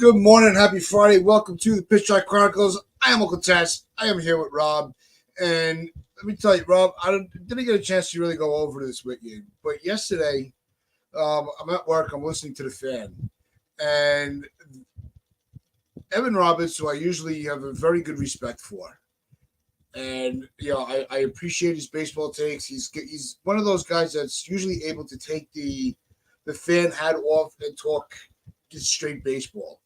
Good morning, happy Friday. Welcome to the Pitch Track Chronicles. I am Uncle Tess. I am here with Rob. And let me tell you, Rob, didn't get a chance to really go over this with you. But yesterday, I'm at work, I'm listening to the fan. And Evan Roberts, who I usually have a very good respect for. And, I appreciate his baseball takes. He's one of those guys that's usually able to take the fan hat off and talk just straight baseball.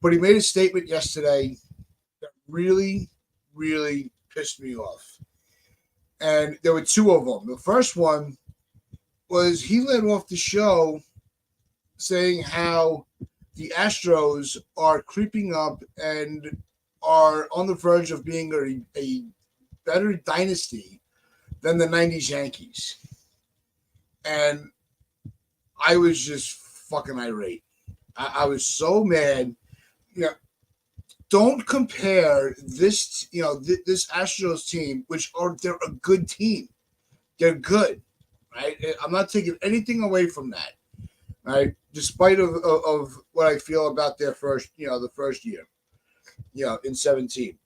But he made a statement yesterday that really, really pissed me off. And there were two of them. The first one was he led off the show saying how the Astros are creeping up and are on the verge of being a better dynasty than the 90s Yankees. And I was just fucking irate. I was so mad. Don't compare this, this Astros team, they're a good team. They're good, right? I'm not taking anything away from that, right? Despite of what I feel about their first, the first year, in 17.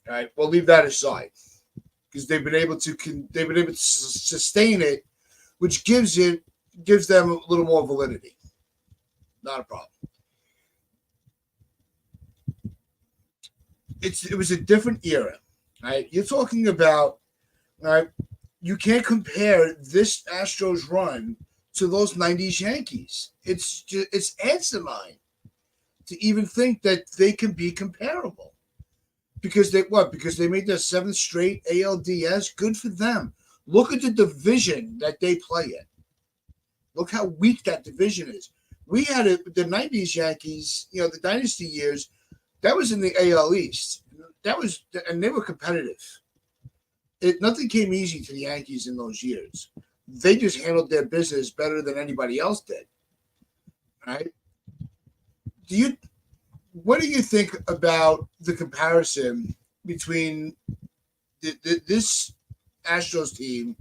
All right, we'll leave that aside because they've been able to sustain it, which gives them a little more validity. Not a problem. It was a different era, right? You're talking about, right? You can't compare this Astros run to those 90s Yankees. It's asinine to even think that they can be comparable. Because they made their seventh straight ALDS. Good for them. Look at the division that they play in. Look how weak that division is. We had the 90s Yankees, the dynasty years, that was in the AL East. And they were competitive. Nothing came easy to the Yankees in those years. They just handled their business better than anybody else did. Right? What do you think about the comparison between this Astros team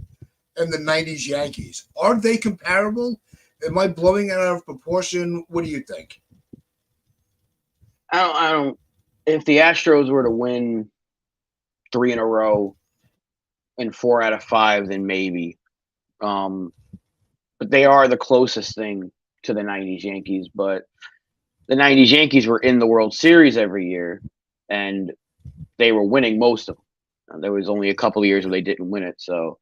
and the 90s Yankees? Are they comparable? Am I blowing it out of proportion? What do you think? I don't. If the Astros were to win 3 in a row and 4 out of 5, then maybe. But they are the closest thing to the 90s Yankees. But the 90s Yankees were in the World Series every year, and they were winning most of them. There was only a couple of years where they didn't win it. So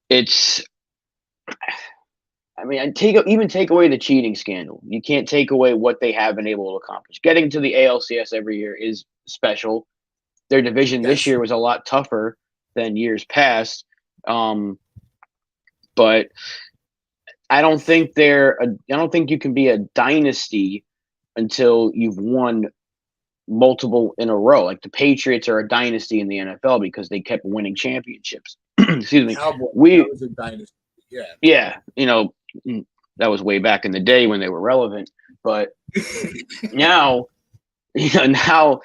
it's. I mean, take away the cheating scandal. You can't take away what they have been able to accomplish. Getting to the ALCS every year is special. Their division this year was a lot tougher than years past. But I don't think you can be a dynasty until you've won multiple in a row. Like the Patriots are a dynasty in the NFL because they kept winning championships. Excuse me. That was a dynasty. Yeah. That was way back in the day when they were relevant. But now the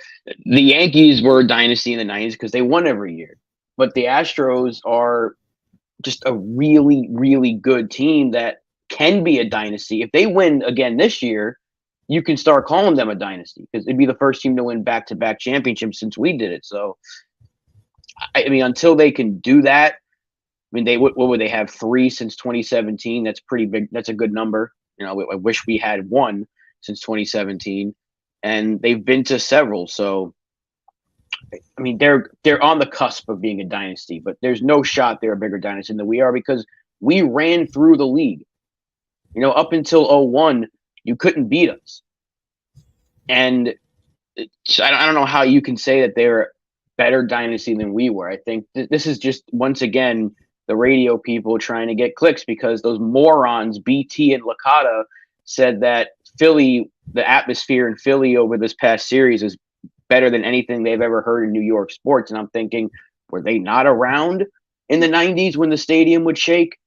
Yankees were a dynasty in the 90s because they won every year. But the Astros are just a really, really good team that can be a dynasty. If they win again this year, you can start calling them a dynasty because it'd be the first team to win back-to-back championships since we did it. So, I mean, until they can do that, I mean, what would they have 3 since 2017? That's pretty big. That's a good number. I wish we had 1 since 2017, and they've been to several. So, I mean, they're on the cusp of being a dynasty, but there's no shot they're a bigger dynasty than we are because we ran through the league. Up until 01, you couldn't beat us, and I don't know how you can say that they're a better dynasty than we were. I think this is just once again the radio people trying to get clicks because those morons, BT and Licata, said that Philly, the atmosphere in Philly over this past series is better than anything they've ever heard in New York sports. And I'm thinking, were they not around in the 90s when the stadium would shake?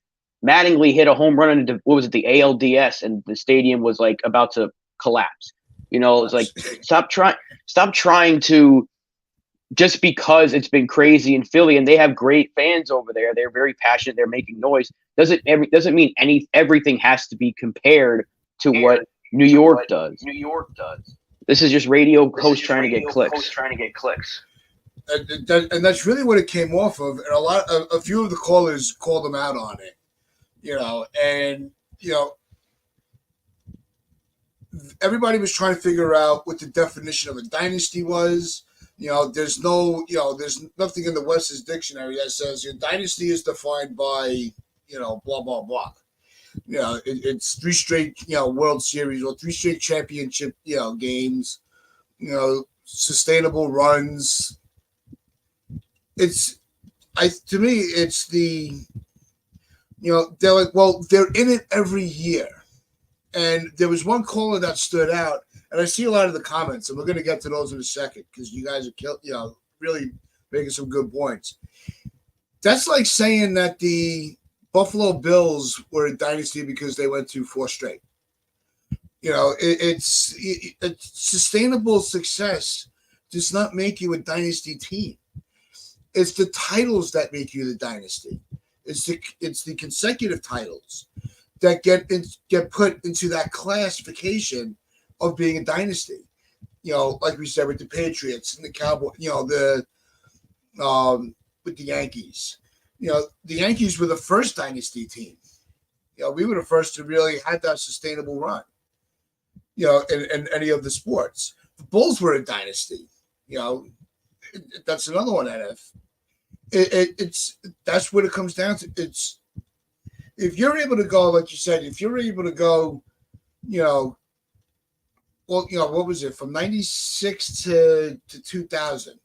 Mattingly hit a home run into, the ALDS, and the stadium was like about to collapse. It's like, stop trying to, just because it's been crazy in Philly and they have great fans over there, they're very passionate, they're making noise, doesn't mean everything has to be compared to what New York does. New York does. This is just radio hosts trying to get clicks. And that's really what it came off of. And a few of the callers called them out on it, and everybody was trying to figure out what the definition of a dynasty was. There's nothing in the West's dictionary that says your dynasty is defined by, blah, blah, blah. It's three straight, World Series or three straight championship, games, sustainable runs. To me, it's the, they're like, well, they're in it every year. And there was one caller that stood out, and I see a lot of the comments, and we're going to get to those in a second because you guys are really making some good points. That's like saying that the Buffalo Bills were a dynasty because they went to 4 straight. It's sustainable success does not make you a dynasty team. It's the titles that make you the dynasty. It's the consecutive titles that get put into that classification of being a dynasty. Like we said with the Patriots and the Cowboys, with the Yankees. The Yankees were the first dynasty team. We were the first to really have that sustainable run, in any of the sports. The Bulls were a dynasty. That's another one, NF. That's what it comes down to. It's if you're able to go, like you said, if you're able to go, what was it from 96 to 2000?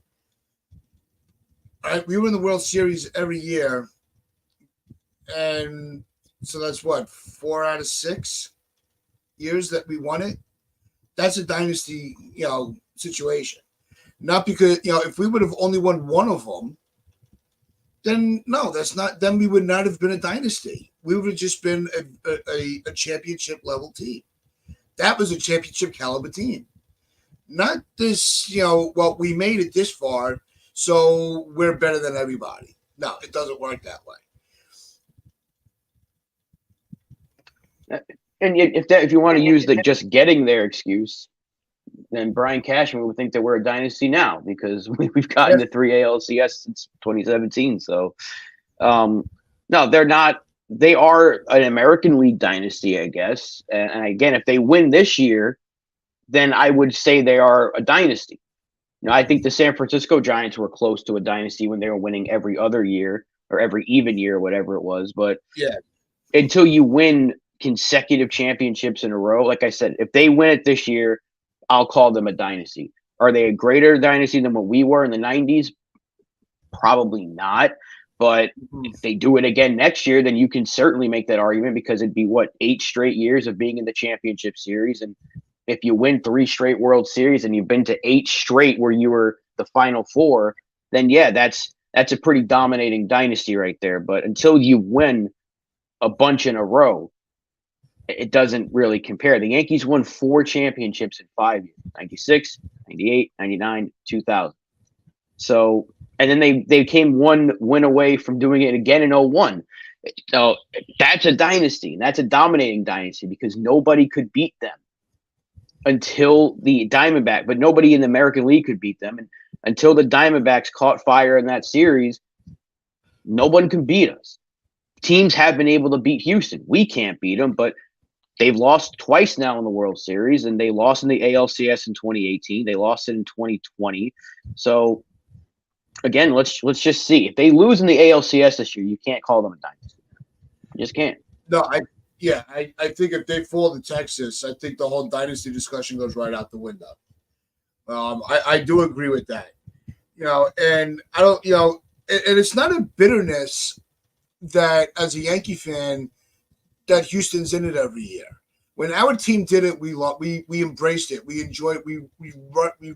Right, we were in the World Series every year, and so that's what 4 out of 6 years that we won it. That's a dynasty, situation. Not because if we would have only won one of them, then no, that's not. Then we would not have been a dynasty. We would have just been a championship level team. That was a championship caliber team. Not this, well, we made it this far, so we're better than everybody. No, it doesn't work that way. And if you want to use the just getting there excuse, then Brian Cashman would think that we're a dynasty now because we've gotten the 3 ALCS since 2017. So, no, they're not. They are an American League dynasty, I guess. And again, if they win this year, then I would say they are a dynasty. I think the San Francisco Giants were close to a dynasty when they were winning every other year or every even year, whatever it was. But until you win consecutive championships in a row, like I said, if they win it this year, I'll call them a dynasty. Are they a greater dynasty than what we were in the 90s? Probably not. But if they do it again next year, then you can certainly make that argument because it'd be, 8 straight years of being in the championship series. And if you win 3 straight World Series and you've been to 8 straight where you were the Final Four, then, that's a pretty dominating dynasty right there. But until you win a bunch in a row, it doesn't really compare. The Yankees won 4 championships in 5 years, 96, 98, 99, 2000. So, and then they came 1 win away from doing it again in 01. So that's a dynasty. And that's a dominating dynasty because nobody could beat them until the Diamondbacks, but nobody in the American League could beat them. And until the Diamondbacks caught fire in that series, no one can beat us. Teams have been able to beat Houston. We can't beat them, but they've lost twice now in the World Series, and they lost in the ALCS in 2018. They lost it in 2020. So, again, let's just see. If they lose in the ALCS this year, you can't call them a dynasty. You just can't. No, I think if they fall to Texas, I think the whole dynasty discussion goes right out the window. I do agree with that. And I don't, and it's not a bitterness that as a Yankee fan that Houston's in it every year. When our team did it, we embraced it, we enjoyed it, we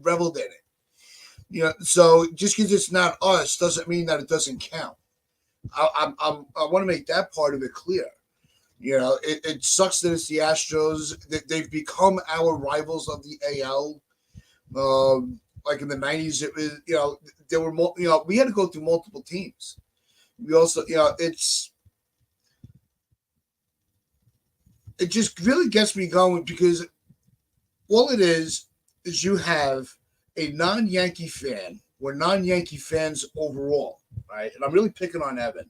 reveled in it. So just because it's not us doesn't mean that it doesn't count. I want to make that part of it clear. It sucks that it's the Astros. That they've become our rivals of the AL. Like in the 90s, it was, there were more, we had to go through multiple teams. We also, it just really gets me going because all it is you have a non-Yankee fan or non-Yankee fans overall, right? And I'm really picking on Evan,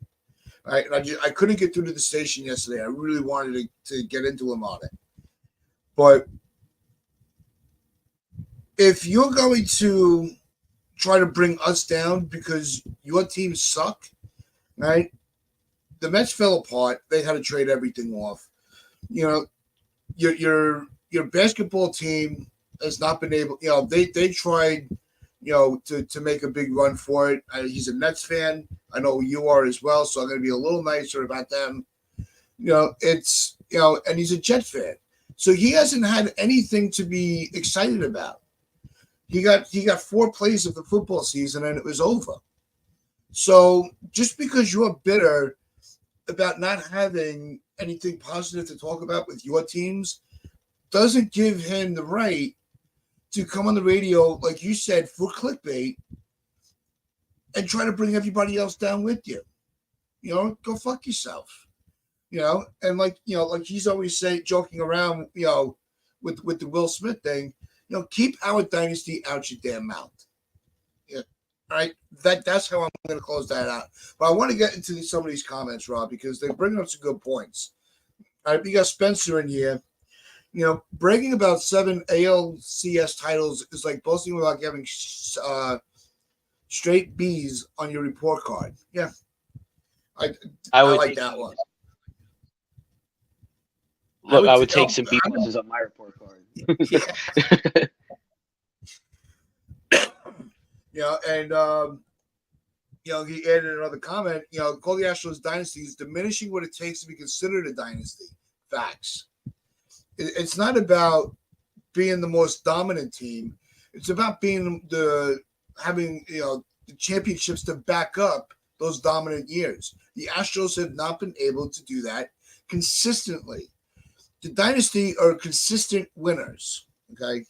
right? And I couldn't get through to the station yesterday. I really wanted to get into him on it, but if you're going to try to bring us down because your team suck, right? The Mets fell apart. They had to trade everything off. You know, your basketball team has not been able. You know, they tried, to make a big run for it. He's a Nets fan. I know you are as well, so I'm going to be a little nicer about them. And he's a Jet fan, so he hasn't had anything to be excited about. He got 4 plays of the football season and it was over. So just because you're bitter about not having anything positive to talk about with your teams doesn't give him the right to come on the radio, like you said, for clickbait and try to bring everybody else down with you. Go fuck yourself. And like he's always joking around, with the Will Smith thing, keep our dynasty out your damn mouth. Yeah. All right. That's how I'm going to close that out. But I want to get into some of these comments, Rob, because they're bringing up some good points. All right. We got Spencer in here. Bragging about 7 ALCS titles is like boasting about having straight B's on your report card. Yeah. I like that one. Look, I would take some B pluses on my report card. And he added another comment. Call the Astros dynasty is diminishing what it takes to be considered a dynasty. Facts. It's not about being the most dominant team. It's about being having the championships to back up those dominant years. The Astros have not been able to do that consistently. The dynasty are consistent winners. Okay.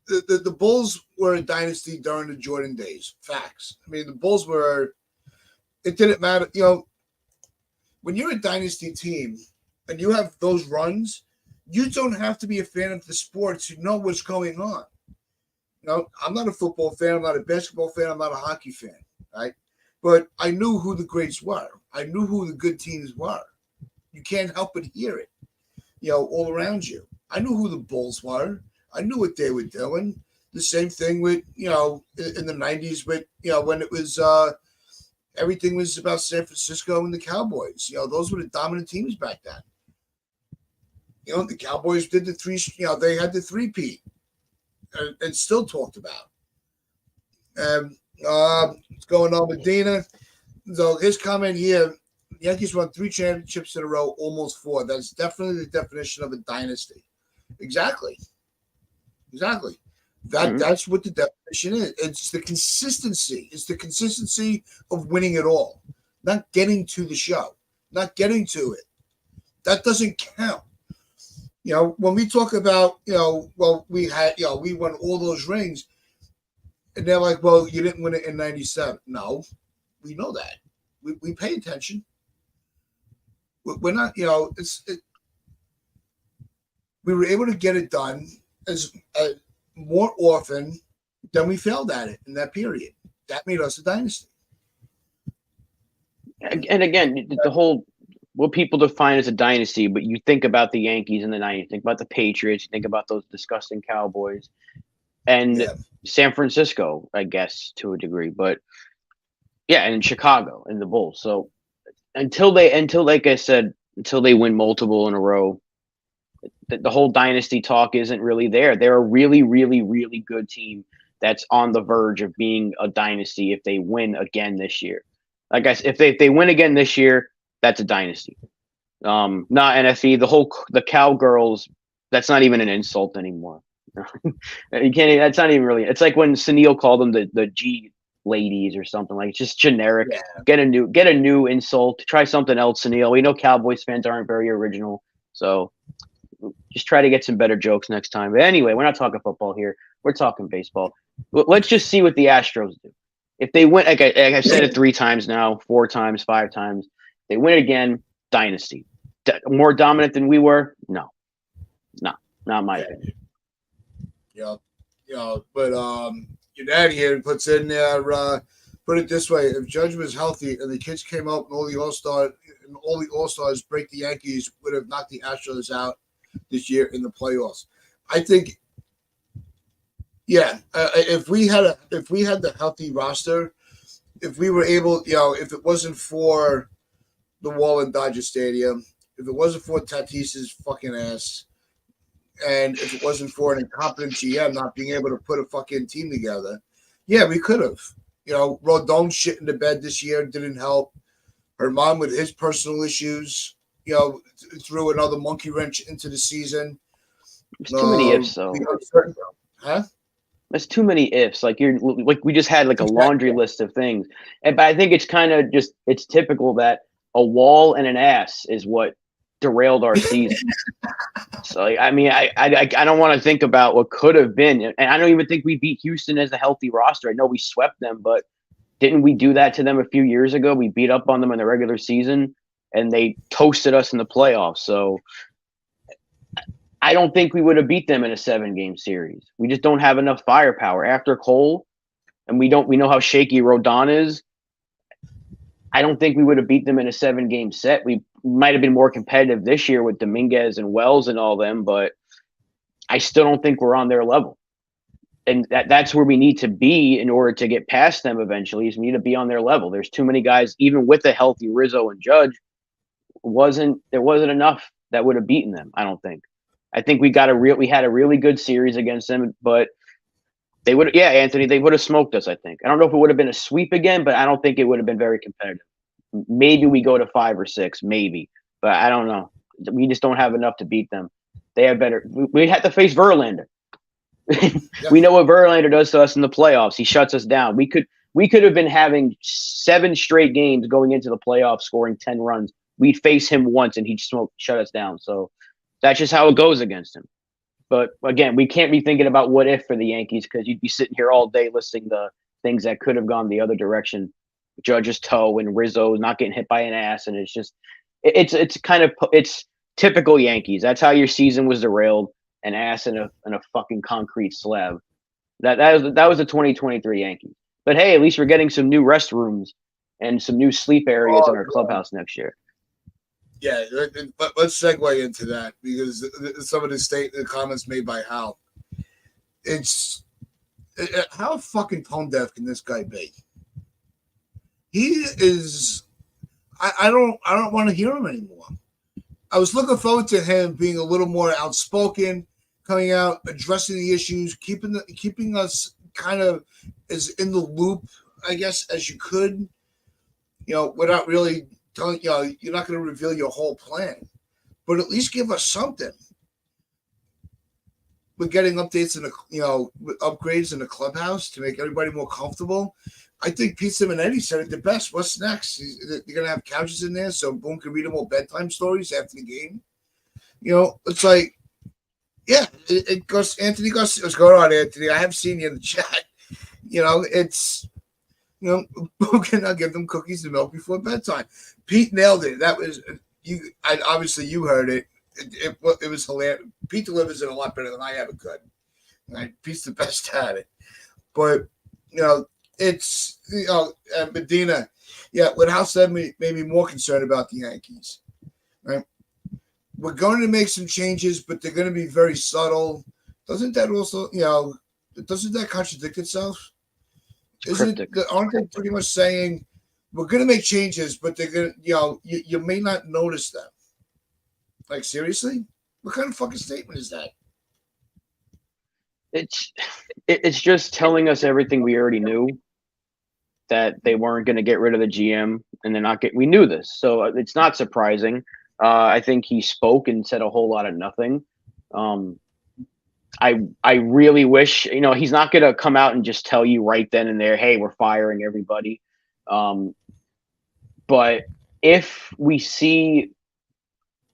The Bulls were a dynasty during the Jordan days. Facts. I mean, the Bulls it didn't matter. When you're a dynasty team and you have those runs, you don't have to be a fan of the sport to know what's going on. I'm not a football fan. I'm not a basketball fan. I'm not a hockey fan. Right. But I knew who the greats were. I knew who the good teams were. You can't help but hear it, all around you. I knew who the Bulls were. I knew what they were doing. The same thing with, in the 90s with, when it was everything was about San Francisco and the Cowboys. Those were the dominant teams back then. The Cowboys did the three, they had the three-peat and still talked about. What's going on with Dina? So his comment here, the Yankees won 3 championships in a row, almost 4. That's definitely the definition of a dynasty. Exactly. That's what the definition is. It's the consistency. It's the consistency of winning it all, not getting to the show, not getting to it. That doesn't count. When we talk about, we won all those rings, and they're like, well, you didn't win it in 97. No, we know that. We pay attention. We're not, we were able to get it done as more often than we failed at it in that period. That made us a dynasty. And again, the whole what people define as a dynasty, but you think about the Yankees in the 90s, think about the Patriots, you think about those disgusting Cowboys, and San Francisco, I guess, to a degree, but and Chicago and the Bulls. So until like I said, until they win multiple in a row, the whole dynasty talk isn't really there. They're a really, really, really good team that's on the verge of being a dynasty if they win again this year. I guess if they win again this year, that's a dynasty. Not NFE. The Cowgirls, that's not even an insult anymore. You can't. That's not even really. It's like when Sunil called them the G ladies or something. Like, it's just generic. Yeah. Get a new insult. Try something else, Sunil. We know Cowboys fans aren't very original, so just try to get some better jokes next time. But anyway, we're not talking football here. We're talking baseball. Let's just see what the Astros do. If they win, I've said it 3 times now, 4 times, 5 times. They win again, dynasty. more dominant than we were? No, not my opinion. But your dad here puts in there. Put it this way: if Judge was healthy and the kids came out and all the All Stars break the Yankees, would have knocked the Astros out this year in the playoffs. I think, yeah, if we had the healthy roster, if we were able, if it wasn't for the wall in Dodger Stadium, if it wasn't for Tatis's fucking ass, and if it wasn't for an incompetent GM not being able to put a fucking team together, yeah, we could have. Rodon shit in the bed this year didn't help. Her mom with his personal issues, threw another monkey wrench into the season. There's too many ifs, though. Huh? There's too many ifs. Like we just had like a laundry list of things, but I think it's kind of just it's typical that a wall and an ass is what derailed our season. So I mean, I don't want to think about what could have been, and I don't even think we beat Houston as a healthy roster. I know we swept them, but didn't we do that to them a few years ago? We beat up on them in the regular season, and they toasted us in the playoffs. So I don't think we would have beat them in a 7-game series. We just don't have enough firepower after Cole, and we know how shaky Rodon is. I don't think we would have beat them in a 7-game set. We might have been more competitive this year with Dominguez and Wells and all them, but I still don't think we're on their level. And that's where we need to be in order to get past them eventually, is we need to be on their level. There's too many guys, even with a healthy Rizzo and Judge, there wasn't enough that would have beaten them, I don't think. I think we had a really good series against them, but Anthony, they would have smoked us, I think. I don't know if it would have been a sweep again, but I don't think it would have been very competitive. Maybe we go to 5 or 6, maybe, but I don't know. We just don't have enough to beat them. They have better. We had to face Verlander. We know what Verlander does to us in the playoffs. He shuts us down. We could have been having 7 straight games going into the playoffs, scoring 10 runs. We'd face him once and he'd shut us down. So that's just how it goes against him. But again, we can't be thinking about what if for the Yankees, because you'd be sitting here all day listing the things that could have gone the other direction. Judge's toe and Rizzo not getting hit by an ass, and it's typical Yankees. That's how your season was derailed. An ass and a fucking concrete slab. That was the 2023 Yankees. But hey, at least we're getting some new restrooms and some new sleep areas in our clubhouse next year. Yeah, but let's segue into that, because some of the comments made by Hal. How fucking tone deaf can this guy be? He is. I don't want to hear him anymore. I was looking forward to him being a little more outspoken, coming out, addressing the issues, keeping us kind of as in the loop, I guess, as you could, without really telling, you're not going to reveal your whole plan, but at least give us something. We're getting updates upgrades in the clubhouse to make everybody more comfortable. I think Pete Simonetti said it the best. What's next? You're going to have couches in there so Boone can read them all bedtime stories after the game. It's like, yeah, it goes. Anthony Gus, what's going on, Anthony? I have seen you in the chat. It's, Boone cannot give them cookies and milk before bedtime. Pete nailed it. That was you. Obviously, you heard it. It was hilarious. Pete delivers it a lot better than I ever could. Pete's the best at it. But, it's, Medina, what Hal said made me more concerned about the Yankees. Right? We're going to make some changes, but they're going to be very subtle. Doesn't that also, doesn't that contradict itself? Aren't they pretty much saying we're going to make changes, but they're going to, you may not notice them? Like, seriously? What kind of fucking statement is that? It's just telling us everything we already knew, that they weren't going to get rid of the GM, and we knew this. So it's not surprising. I think he spoke and said a whole lot of nothing. I really wish, he's not going to come out and just tell you right then and there, hey, we're firing everybody. But if we see,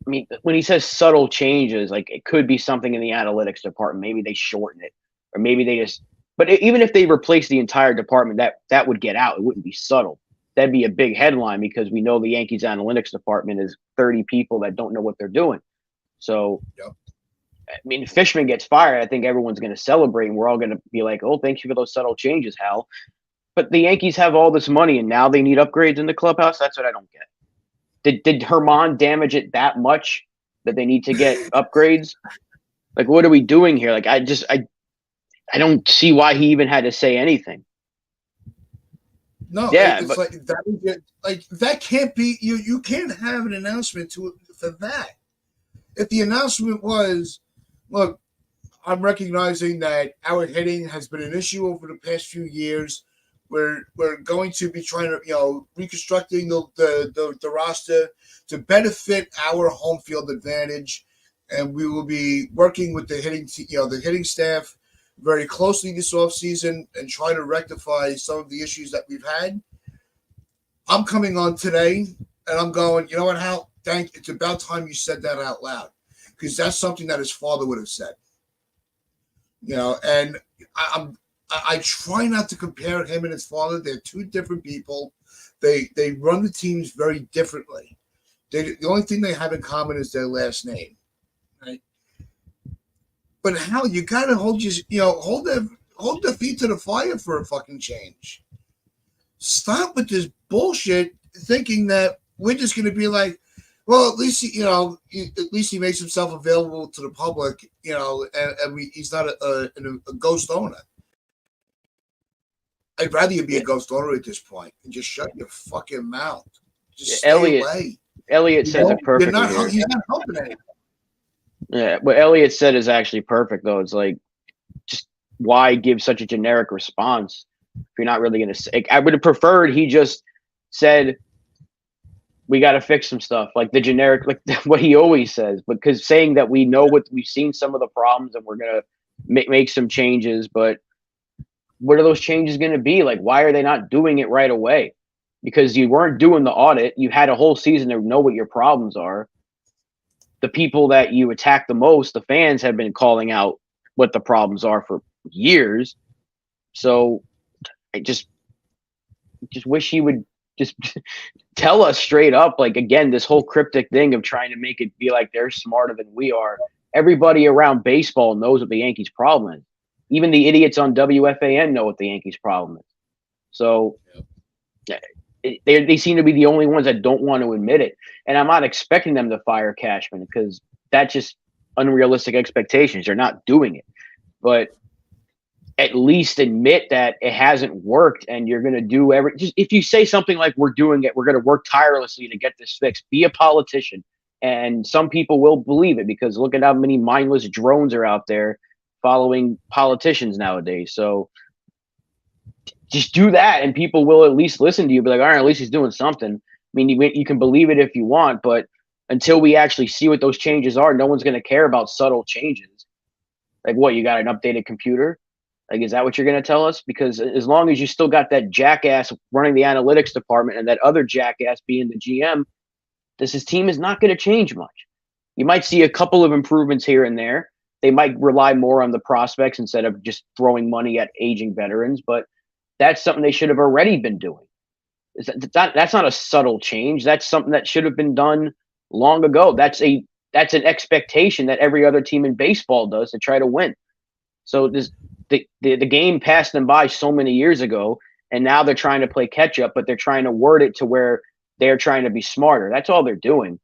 when he says subtle changes, like it could be something in the analytics department. Maybe they shorten it, or maybe they just. But even if they replace the entire department, that would get out. It wouldn't be subtle. that'd be a big headline because we know the Yankees analytics department is 30 people that don't know what they're doing. So, Yep. I mean, Fishman gets fired. I think everyone's going to celebrate, and we're all going to be like, "Oh, thank you for those subtle changes, Hal." But the Yankees have all this money, and now they need upgrades in the clubhouse. That's what I don't get. Did Herman damage it that much that they need to get upgrades? Like, what are we doing here? Like, I don't see why he even had to say anything. No, Yeah, it's but like that. Like that can't be. You can't have an announcement for that. If the announcement was, look, I'm recognizing that our hitting has been an issue over the past few years. We're going to be trying to reconstructing the roster to benefit our home field advantage, and we will be working with the hitting staff very closely this offseason and try to rectify some of the issues that we've had. I'm coming on today and I'm going, you know what, Hal? It's about time you said that out loud, because that's something that his father would have said. And I try not to compare him and his father. They're two different people. They run the teams very differently. The only thing they have in common is their last name, right? But Hal, you gotta hold the feet to the fire for a fucking change. Stop with this bullshit thinking that we're just gonna be like, well, at least he makes himself available to the public, and he's not a ghost owner. I'd rather you be a ghost owner at this point and just shut your fucking mouth. Just stay away. Elliot says it perfectly. He's not helping anyone. Yeah, what Elliot said is actually perfect, though. It's like, just why give such a generic response if you're not really going to say? I would have preferred he just said, we got to fix some stuff, like the generic, like what he always says. Because saying that we've seen some of the problems and we're going to make some changes, but what are those changes going to be? Like, why are they not doing it right away? Because you weren't doing the audit. You had a whole season to know what your problems are. The people that you attack the most, the fans, have been calling out what the problems are for years. So I just wish he would just tell us straight up. Like, again, this whole cryptic thing of trying to make it be like they're smarter than we are. Everybody around baseball knows what the Yankees' problem is. Even the idiots on WFAN know what the Yankees' problem is. So they seem to be the only ones that don't want to admit it. And I'm not expecting them to fire Cashman because that's just unrealistic expectations. They're not doing it. But at least admit that it hasn't worked and you're going to do just if you say something like we're doing it, we're going to work tirelessly to get this fixed, be a politician. And some people will believe it because look at how many mindless drones are out there following politicians nowadays. So just do that and people will at least listen to you. Be like, all right, at least he's doing something. I mean, you can believe it if you want, but until we actually see what those changes are, no one's going to care about subtle changes. Like, what, you got an updated computer? Like, is that what you're going to tell us? Because as long as you still got that jackass running the analytics department and that other jackass being the GM, his team is not going to change much. You might see a couple of improvements here and there. They might rely more on the prospects instead of just throwing money at aging veterans, but that's something they should have already been doing. That's not a subtle change. That's something that should have been done long ago. That's an expectation that every other team in baseball does to try to win. So the game passed them by so many years ago, and now they're trying to play catch up, but they're trying to word it to where they're trying to be smarter. That's all they're doing.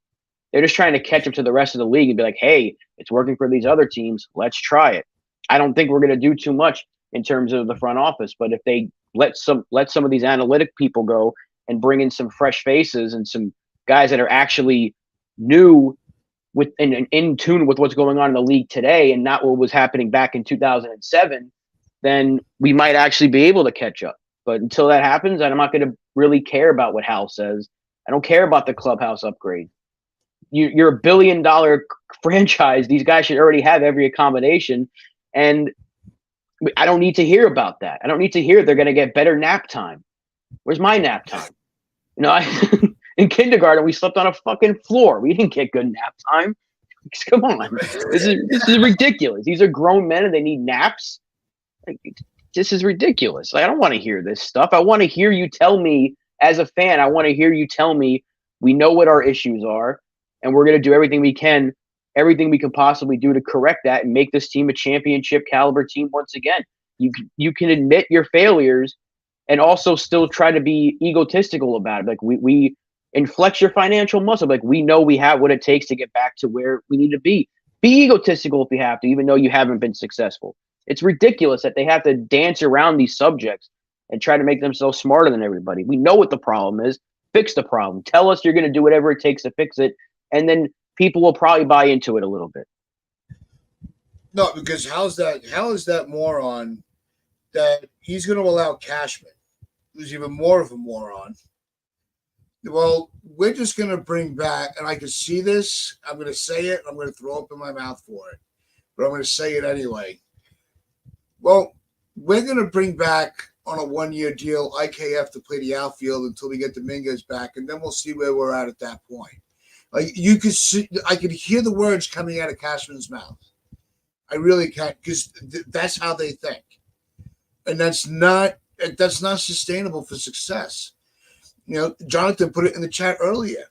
They're just trying to catch up to the rest of the league and be like, hey, it's working for these other teams. Let's try it. I don't think we're going to do too much in terms of the front office, but if they let some of these analytic people go and bring in some fresh faces and some guys that are actually new with and in tune with what's going on in the league today and not what was happening back in 2007, then we might actually be able to catch up. But until that happens, I'm not going to really care about what Hal says. I don't care about the clubhouse upgrade. You're $1 billion franchise. These guys should already have every accommodation. And I don't need to hear about that. I don't need to hear they're going to get better nap time. Where's my nap time? In kindergarten, we slept on a fucking floor. We didn't get good nap time. Come on. This is ridiculous. These are grown men and they need naps. Like, this is ridiculous. Like, I don't want to hear this stuff. I want to hear you tell me as a fan, I want to hear you tell me we know what our issues are, and we're going to do everything we can, everything we can possibly do to correct that and make this team a championship caliber team once again. You can admit your failures and also still try to be egotistical about it. Like we and flex your financial muscle. Like we know we have what it takes to get back to where we need to be. Be egotistical if you have to, even though you haven't been successful. It's ridiculous that they have to dance around these subjects and try to make themselves smarter than everybody. We know what the problem is. Fix the problem. Tell us you're going to do whatever it takes to fix it, and then people will probably buy into it a little bit. No, because how is that moron that he's going to allow Cashman, who's even more of a moron? Well, we're just going to bring back, and I can see this. I'm going to say it. I'm going to throw up in my mouth for it, but I'm going to say it anyway. Well, we're going to bring back on a 1-year deal IKF to play the outfield until we get Dominguez back, and then we'll see where we're at that point. Like you could see, I could hear the words coming out of Cashman's mouth. I really can't, because that's how they think, and that's not sustainable for success. Jonathan put it in the chat earlier.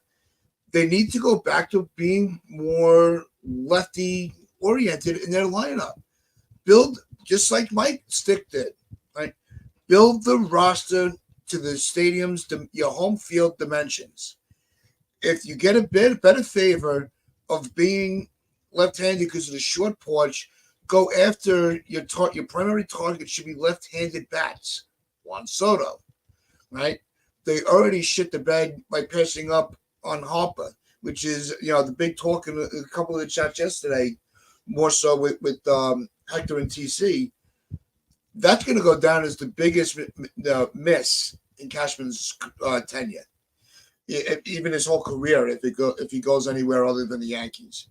They need to go back to being more lefty oriented in their lineup. Build, just like Mike Stick did, right? Build the roster to the stadium's, your home field dimensions. If you get a better favor of being left-handed because of the short porch, go after your primary target should be left-handed bats. Juan Soto, right? They already shit the bed by passing up on Harper, which is, the big talk in a couple of the chats yesterday, more so with Hector and TC. That's going to go down as the biggest miss in Cashman's tenure, even his whole career, if he goes anywhere other than the Yankees.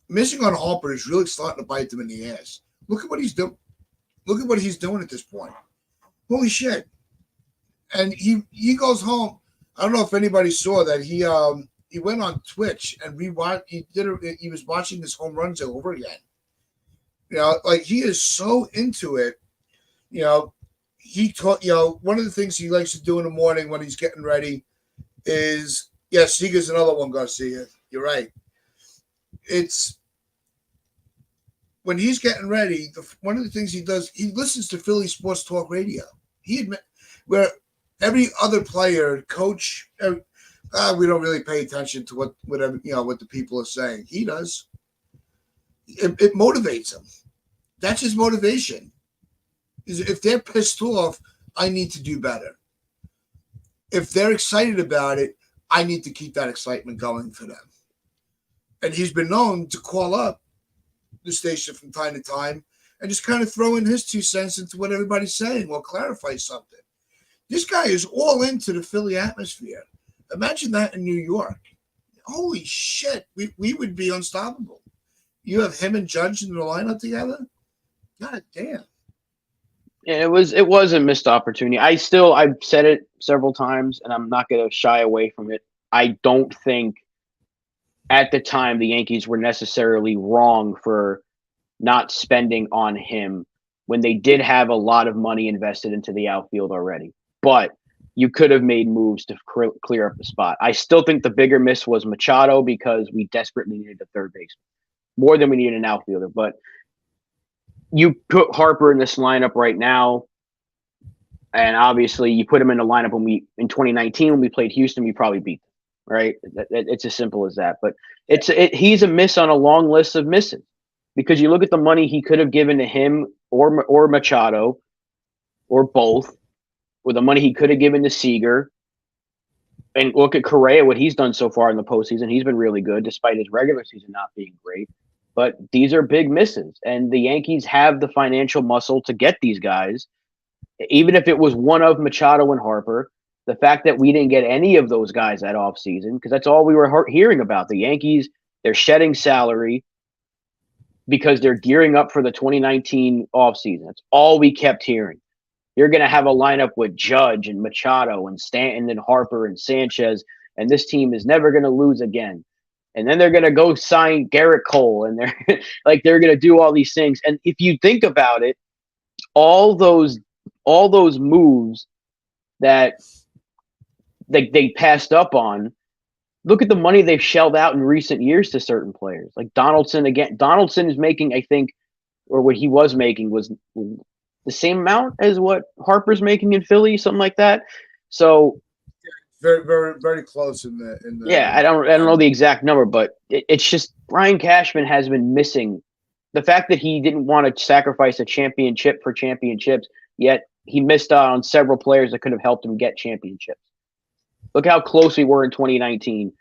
Missing on Harper is really starting to bite them in the ass. Look at what he's doing. Look at what he's doing at this point. Holy shit. And he goes home. I don't know if anybody saw that he went on Twitch and rewatched. He was watching his home runs over again. Like he is so into it. He taught. One of the things he likes to do in the morning when he's getting ready is Seager's another one, Garcia. You're right. It's when he's getting ready. One of the things he does, he listens to Philly Sports Talk Radio. Where every other player, coach, we don't really pay attention to what the people are saying. He does. It motivates him. That's his motivation. If they're pissed off, I need to do better. If they're excited about it, I need to keep that excitement going for them. And he's been known to call up the station from time to time and just kind of throw in his 2 cents into what everybody's saying or clarify something. This guy is all into the Philly atmosphere. Imagine that in New York. Holy shit, we would be unstoppable. You have him and Judge in the lineup together? God damn. Yeah, it was a missed opportunity. I've said it several times, and I'm not going to shy away from it. I don't think at the time the Yankees were necessarily wrong for not spending on him when they did have a lot of money invested into the outfield already. But you could have made moves to clear up the spot. I still think the bigger miss was Machado because we desperately needed a third baseman more than we needed an outfielder. But you put Harper in this lineup right now, and obviously you put him in the lineup in 2019 when we played Houston, we probably beat them, right? It's as simple as that. But he's a miss on a long list of misses because you look at the money he could have given to him or Machado or both, or the money he could have given to Seager. And look at Correa, what he's done so far in the postseason. He's been really good despite his regular season not being great. But these are big misses, and the Yankees have the financial muscle to get these guys. Even if it was one of Machado and Harper, the fact that we didn't get any of those guys that offseason, because that's all we were hearing about. The Yankees, they're shedding salary because they're gearing up for the 2019 offseason. That's all we kept hearing. You're going to have a lineup with Judge and Machado and Stanton and Harper and Sanchez, and this team is never going to lose again. And then they're going to go sign Garrett Cole, and they're going to do all these things. And if you think about it, all those moves that they passed up on. Look at the money they've shelled out in recent years to certain players. Like Donaldson again. Donaldson is making, I think, or what he was making was the same amount as what Harper's making in Philly, something like that. So very, very, very close in the yeah, I don't know the exact number, but it's just Brian Cashman has been missing the fact that he didn't want to sacrifice a championship for championships, yet he missed out on several players that could have helped him get championships. Look how close we were in 2019.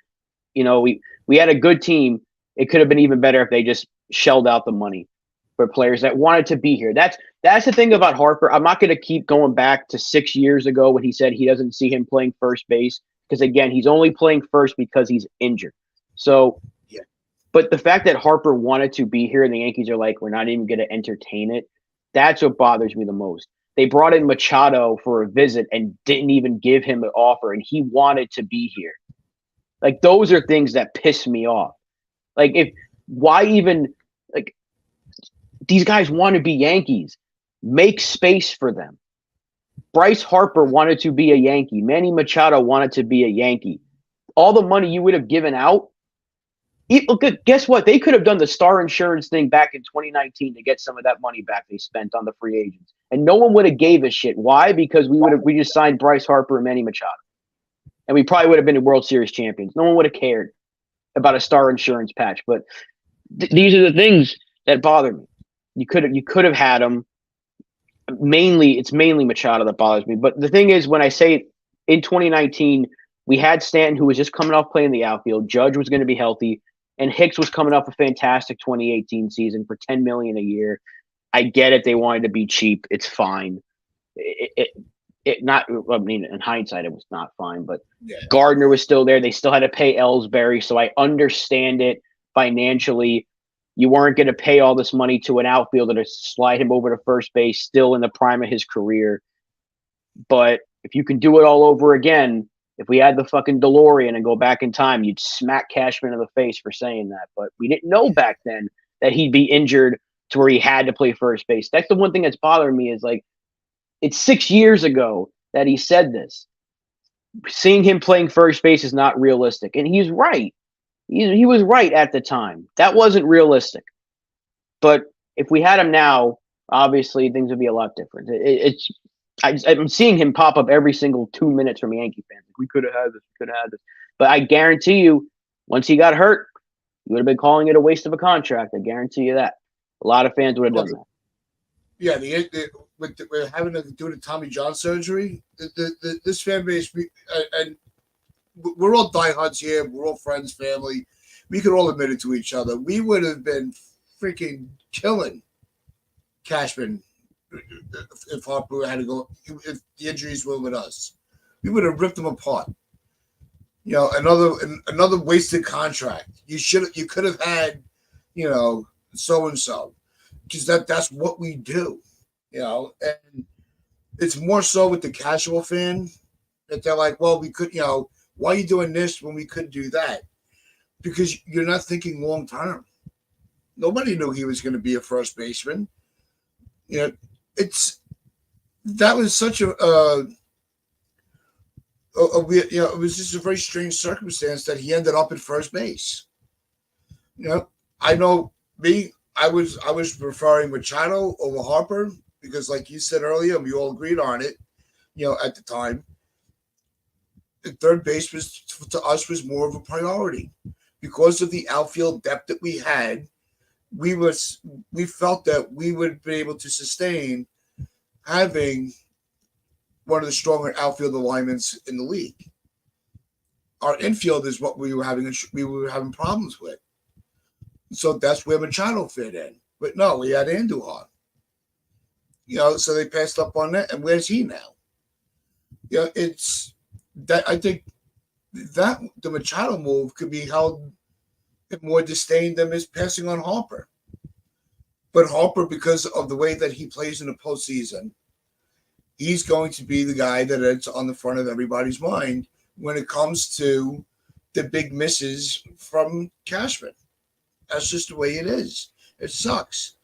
You know, we had a good team. It could have been even better if they just shelled out the money for players that wanted to be here. That's the thing about Harper. I'm not going to keep going back to 6 years ago when he said he doesn't see him playing first base because, again, he's only playing first because he's injured. So, yeah. But the fact that Harper wanted to be here and the Yankees are like, we're not even going to entertain it, that's what bothers me the most. They brought in Machado for a visit and didn't even give him an offer, and he wanted to be here. Like, those are things that piss me off. Like, why even, like, these guys want to be Yankees. Make space for them. Bryce Harper wanted to be a Yankee. Manny Machado wanted to be a Yankee. All the money you would have given out, guess what? They could have done the Star Insurance thing back in 2019 to get some of that money back they spent on the free agents. And no one would have gave a shit. Why? Because we just signed Bryce Harper and Manny Machado. And we probably would have been the World Series champions. No one would have cared about a Star Insurance patch. But these are the things that bother me. You could have had them. It's mainly Machado that bothers me. But the thing is, when I say in 2019, we had Stanton, who was just coming off playing the outfield. Judge was going to be healthy, and Hicks was coming off a fantastic 2018 season for $10 million a year. I get it; they wanted to be cheap. It's fine. In hindsight, it was not fine. But yeah. Gardner was still there. They still had to pay Ellsbury, so I understand it financially. You weren't going to pay all this money to an outfielder to slide him over to first base, still in the prime of his career. But if you can do it all over again, if we had the fucking DeLorean and go back in time, you'd smack Cashman in the face for saying that. But we didn't know back then that he'd be injured to where he had to play first base. That's the one thing that's bothering me is, like, it's 6 years ago that he said this. Seeing him playing first base is not realistic. And he's right. He was right at the time. That wasn't realistic. But if we had him now, obviously things would be a lot different. I'm seeing him pop up every single 2 minutes from Yankee fans. We could have had this. But I guarantee you, once he got hurt, you would have been calling it a waste of a contract. I guarantee you that. A lot of fans would have done that. Yeah, we're having to do the Tommy John surgery. This fan base, and we're all diehards here. We're all friends, family. We could all admit it to each other. We would have been freaking killing Cashman if Harper had to go. If the injuries were with us, we would have ripped them apart. You know, another wasted contract. You could have had, so and so, because that's what we do. And it's more so with the casual fan that they're like, well, we could, why are you doing this when we could do that? Because you're not thinking long term. Nobody knew he was going to be a first baseman. That was such it was just a very strange circumstance that he ended up at first base. I know me, I was preferring Machado over Harper because, like you said earlier, we all agreed on it, at the time. The third base to us was more of a priority because of the outfield depth that we had. We felt that we would be able to sustain having one of the stronger outfield alignments in the league. Our infield is what we were having problems with. So that's where Machado fit in. But no, we had Andujar. So they passed up on that. And where's he now? It's that I think that the Machado move could be held in more disdain than his passing on Harper. But Harper, because of the way that he plays in the postseason, he's going to be the guy that it's on the front of everybody's mind when it comes to the big misses from Cashman. That's just the way it is. It sucks.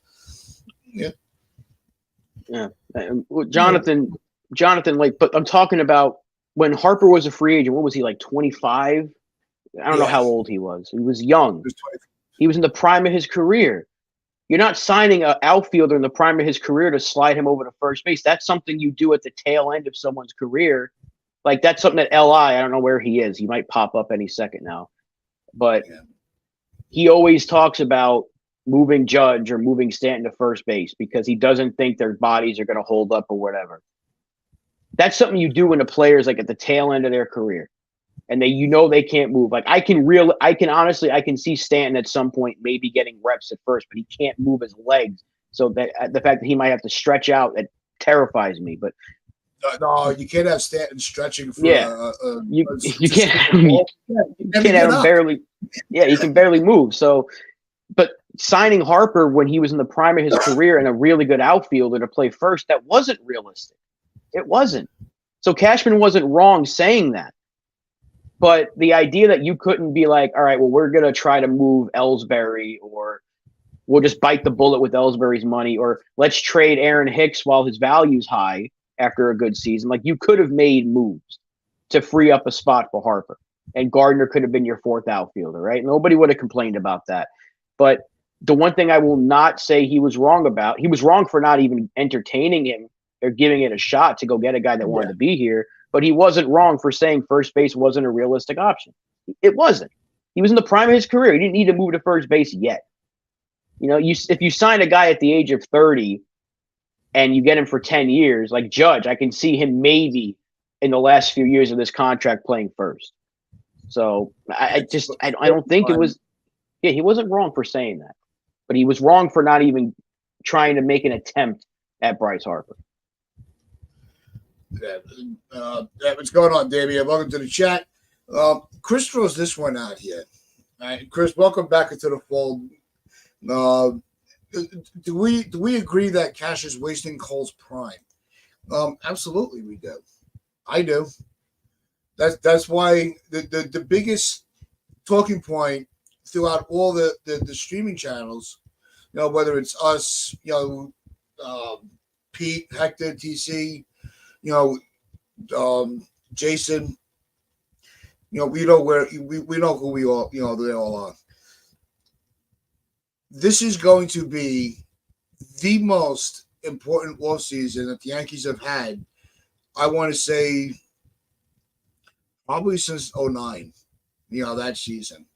Yeah. Yeah. Jonathan, Jonathan, like, but I'm talking about when Harper was a free agent. What was he, like, 25? I don't know Yeah, how old he was. He was young. there's 20. He was in the prime of his career. You're not signing an outfielder in the prime of his career to slide him over to first base. That's something you do at the tail end of someone's career. Like, that's something that I don't know where he is. He might pop up any second now. But Yeah. he always talks about moving Judge or moving Stanton to first base because he doesn't think their bodies are going to hold up or whatever. That's something you do when a player's like at the tail end of their career and they can't move. Like I can honestly see Stanton at some point maybe getting reps at first, but he can't move his legs. So that the fact that he might have to stretch out, that terrifies me. But No, you can't have Stanton stretching for yeah, you can't you can't have him barely. Yeah, he can barely move. So, but signing Harper when he was in the prime of his career and a really good outfielder to play first, that wasn't realistic. It wasn't. So Cashman wasn't wrong saying that. But the idea that you couldn't be like, all right, well, we're going to try to move Ellsbury, or we'll just bite the bullet with Ellsbury's money, or let's trade Aaron Hicks while his value's high after a good season. Like, you could have made moves to free up a spot for Harper, and Gardner could have been your fourth outfielder, right? Nobody would have complained about that. But the one thing I will not say he was wrong about, he was wrong for not even entertaining him or giving it a shot to go get a guy that wanted to be here. But he wasn't wrong for saying first base wasn't a realistic option. It wasn't. He was in the prime of his career. He didn't need to move to first base yet. You know, if you sign a guy at the age of 30 and you get him for 10 years, like Judge, I can see him maybe in the last few years of this contract playing first. So I don't think it was. Yeah, he wasn't wrong for saying that, but he was wrong for not even trying to make an attempt at Bryce Harper. What's going on, Damien? Welcome to the chat. Chris throws this one out here. All right, Chris, welcome back into the fold. Do we agree that Cash is wasting Cole's prime? Absolutely, we do. I do. That's why the biggest talking point throughout all the streaming channels, whether it's us, Pete, Hector, TC, Jason, we know we know who we all, they all are. This is going to be the most important offseason that the Yankees have had. I want to say probably since 2009, that season.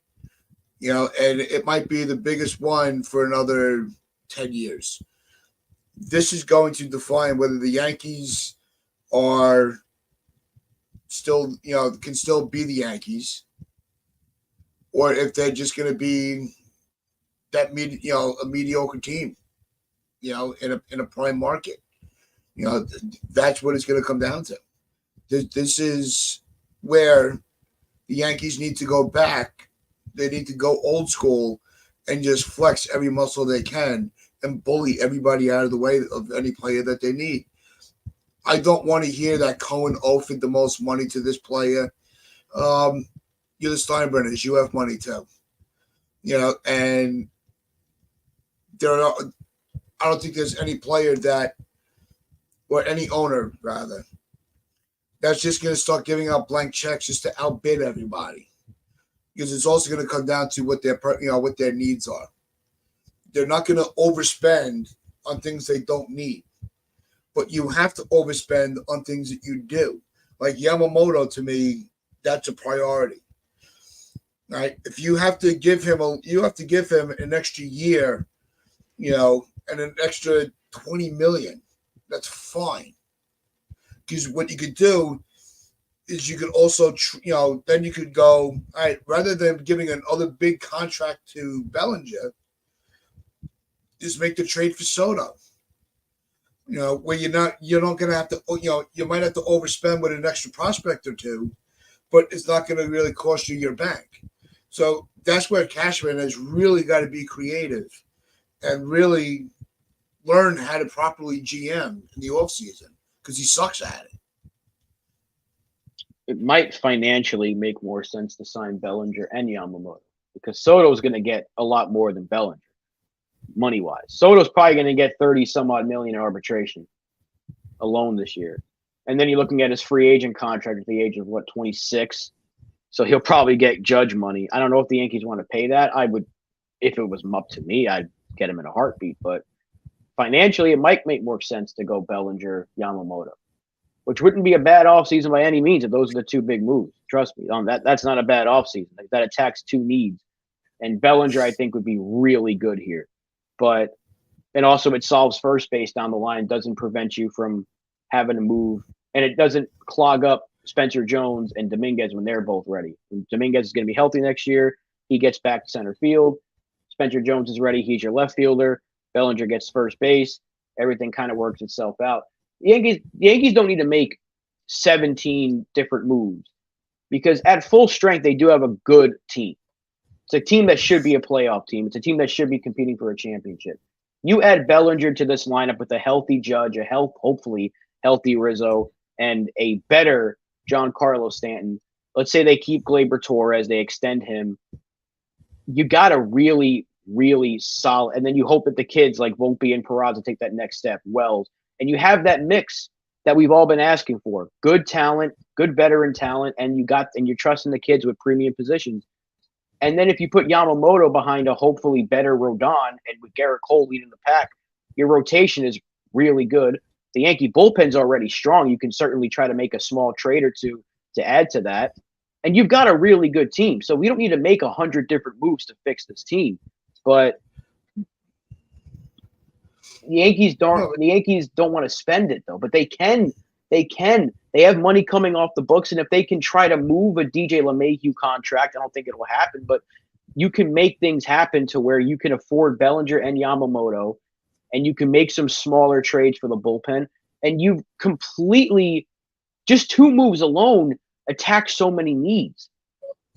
And it might be the biggest one for another 10 years. This is going to define whether the Yankees are still, can still be the Yankees, or if they're just going to be that a mediocre team, in a prime market. That's what it's going to come down to. This is where the Yankees need to go back. They need to go old school and just flex every muscle they can and bully everybody out of the way of any player that they need. I don't want to hear that Cohen offered the most money to this player. You're the Steinbrenners. You have money too. And I don't think there's any player or any owner rather, that's just going to start giving out blank checks just to outbid everybody. Because it's also going to come down to what their needs are. They're not going to overspend on things they don't need, but you have to overspend on things that you do. Like Yamamoto, to me, that's a priority. Right? If you have to give him an extra year, and an extra $20 million, that's fine. Because what you could do is you could also, then you could go, all right, rather than giving another big contract to Bellinger, just make the trade for Soto. Where you're not going to have to, you might have to overspend with an extra prospect or two, but it's not going to really cost you your bank. So that's where Cashman has really got to be creative and really learn how to properly GM in the offseason because he sucks at it. It might financially make more sense to sign Bellinger and Yamamoto because Soto's going to get a lot more than Bellinger, money-wise. Soto's probably going to get 30 some odd million in arbitration alone this year. And then you're looking at his free agent contract at the age of 26. So he'll probably get Judge money. I don't know if the Yankees want to pay that. I would, if it was up to me, I'd get him in a heartbeat. But financially, it might make more sense to go Bellinger, Yamamoto, which wouldn't be a bad offseason by any means if those are the two big moves. Trust me, that's not a bad offseason. Like, that attacks two needs. And Bellinger, I think, would be really good here. But and also it solves first base down the line, doesn't prevent you from having to move, and it doesn't clog up Spencer Jones and Dominguez when they're both ready. When Dominguez is going to be healthy next year, he gets back to center field. Spencer Jones is ready, he's your left fielder. Bellinger gets first base. Everything kind of works itself out. The Yankees don't need to make 17 different moves because at full strength, they do have a good team. It's a team that should be a playoff team. It's a team that should be competing for a championship. You add Bellinger to this lineup with a healthy Judge, hopefully healthy Rizzo, and a better Giancarlo Stanton. Let's say they keep Gleyber Torres, they extend him. You got a really, really solid, and then you hope that the kids like Volpe and Peraza take that next step, Wells, and you have that mix that we've all been asking for: good talent, good veteran talent, and you're trusting the kids with premium positions. And then if you put Yamamoto behind a hopefully better Rodon and with Garrett Cole leading the pack, your rotation is really good. The Yankee bullpen's already strong. You can certainly try to make a small trade or two to add to that. And you've got a really good team. So we don't need to make 100 different moves to fix this team. But the Yankees don't want to spend it though, but they can. They have money coming off the books, and if they can try to move a DJ LeMahieu contract, I don't think it'll happen, but you can make things happen to where you can afford Bellinger and Yamamoto, and you can make some smaller trades for the bullpen, and you've completely, just two moves alone, attack so many needs.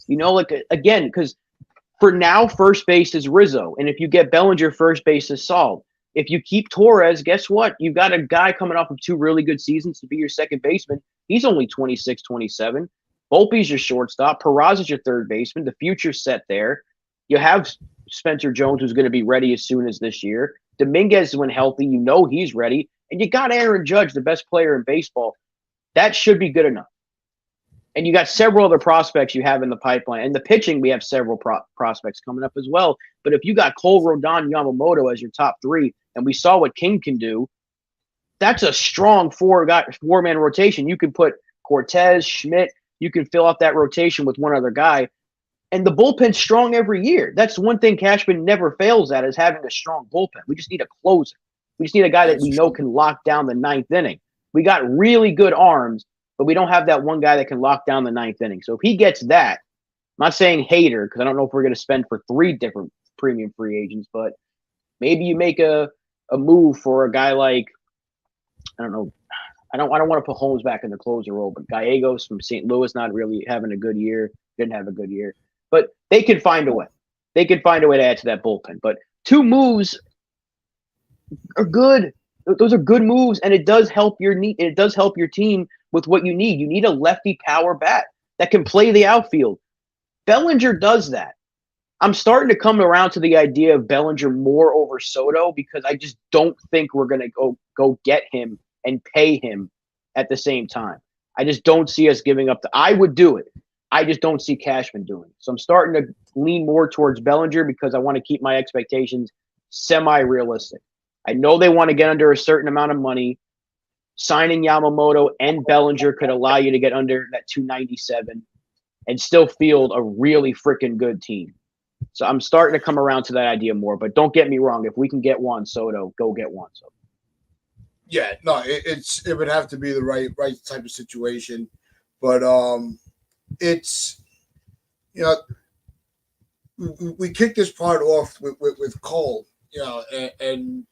Like, again, because for now, first base is Rizzo, and if you get Bellinger, first base is solved. If you keep Torres, guess what? You've got a guy coming off of two really good seasons to be your second baseman. He's only 26, 27. Volpe's your shortstop. Peraza's your third baseman. The future's set there. You have Spencer Jones, who's going to be ready as soon as this year. Dominguez, when healthy, he's ready. And you got Aaron Judge, the best player in baseball. That should be good enough. And you got several other prospects you have in the pipeline. And the pitching, we have several prospects coming up as well. But if you got Cole, Rodon, Yamamoto as your top three, and we saw what King can do, that's a strong four-man rotation. You can put Cortez, Schmidt, you can fill out that rotation with one other guy. And the bullpen's strong every year. That's one thing Cashman never fails at, is having a strong bullpen. We just need a closer. We just need a guy that we know can lock down the ninth inning. We got really good arms, but we don't have that one guy that can lock down the ninth inning. So if he gets that, I'm not saying Hader, because I don't know if we're going to spend for three different premium free agents, but maybe you make a move for a guy like, I don't know, I don't want to put Holmes back in the closer role, but Gallegos from St. Louis not really having a good year, didn't have a good year. But they could find a way. They could find a way to add to that bullpen. But two moves are good. Those are good moves, and it does help your team with what you need. You need a lefty power bat that can play the outfield. Bellinger does that. I'm starting to come around to the idea of Bellinger more over Soto, because I just don't think we're going to go get him and pay him at the same time. I just don't see us giving up. I would do it. I just don't see Cashman doing it. So I'm starting to lean more towards Bellinger because I want to keep my expectations semi-realistic. I know they want to get under a certain amount of money. Signing Yamamoto and Bellinger could allow you to get under that 297 and still field a really freaking good team. So I'm starting to come around to that idea more. But don't get me wrong. If we can get Juan Soto, go get Juan Soto. Yeah, no, it would have to be the right type of situation. But it's, we kicked this part off with Cole, and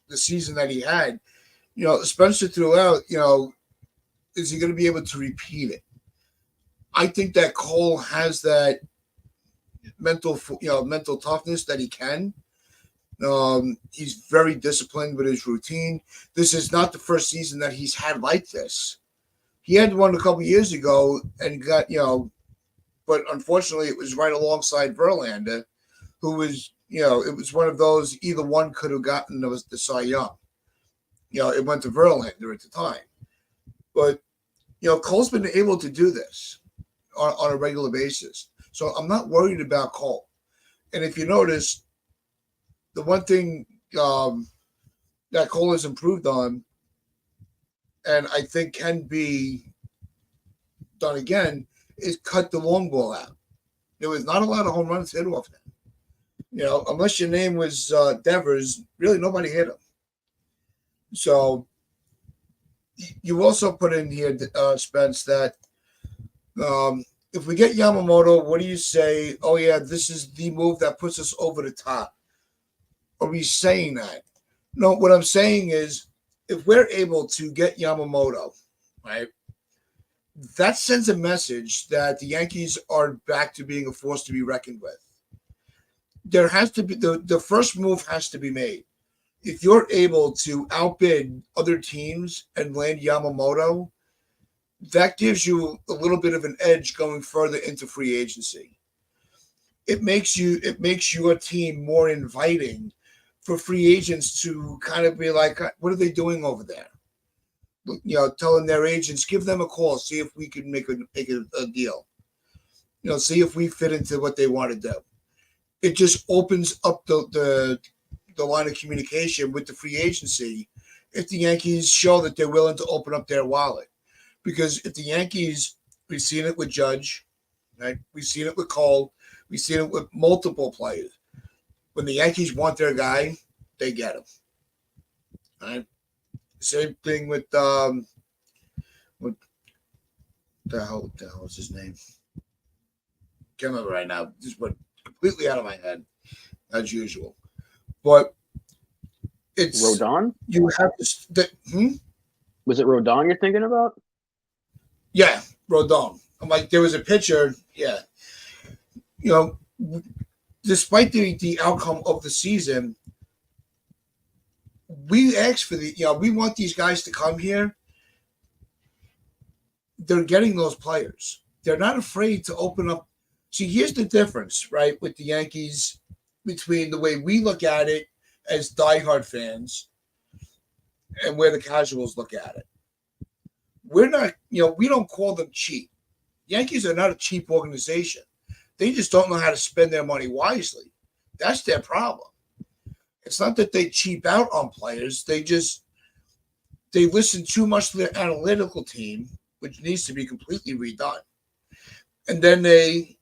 the season that he had, Spencer threw out, is he going to be able to repeat it? I think that Cole has that mental toughness that he can. He's very disciplined with his routine. This is not the first season that he's had like this. He had one a couple years ago and got, but unfortunately it was right alongside Verlander, who was, it was one of those, either one could have gotten the Cy Young. It went to Verlander at the time. But, Cole's been able to do this on a regular basis. So I'm not worried about Cole. And if you notice, the one thing that Cole has improved on, and I think can be done again, is cut the long ball out. There was not a lot of home runs hit off him. Unless your name was Devers, really nobody hit him. So you also put in here, Spence, that if we get Yamamoto, what do you say? Oh, yeah, this is the move that puts us over the top. Are we saying that? No, what I'm saying is if we're able to get Yamamoto, right, that sends a message that the Yankees are back to being a force to be reckoned with. There has to be the first move has to be made. If you're able to outbid other teams and land Yamamoto, that gives you a little bit of an edge going further into free agency. It makes your team more inviting for free agents to kind of be like, what are they doing over there? Telling their agents, give them a call, see if we can make a deal. See if we fit into what they want to do. It just opens up the line of communication with the free agency if the Yankees show that they're willing to open up their wallet. Because if the Yankees, we've seen it with Judge, right? We've seen it with Cole. We've seen it with multiple players. When the Yankees want their guy, they get him. Right? Same thing with what the hell is his name? Can't remember right now. Just went completely out of my head, as usual. But it's Rodon. You have to. Was it Rodon you're thinking about? Yeah, Rodon. I'm like, there was a pitcher. Yeah, despite the outcome of the season, we asked for we want these guys to come here. They're getting those players. They're not afraid to open up. See, here's the difference, right, with the Yankees between the way we look at it as diehard fans and where the casuals look at it. We're not, we don't call them cheap. Yankees are not a cheap organization. They just don't know how to spend their money wisely. That's their problem. It's not that they cheap out on players. They listen too much to their analytical team, which needs to be completely redone. And then they,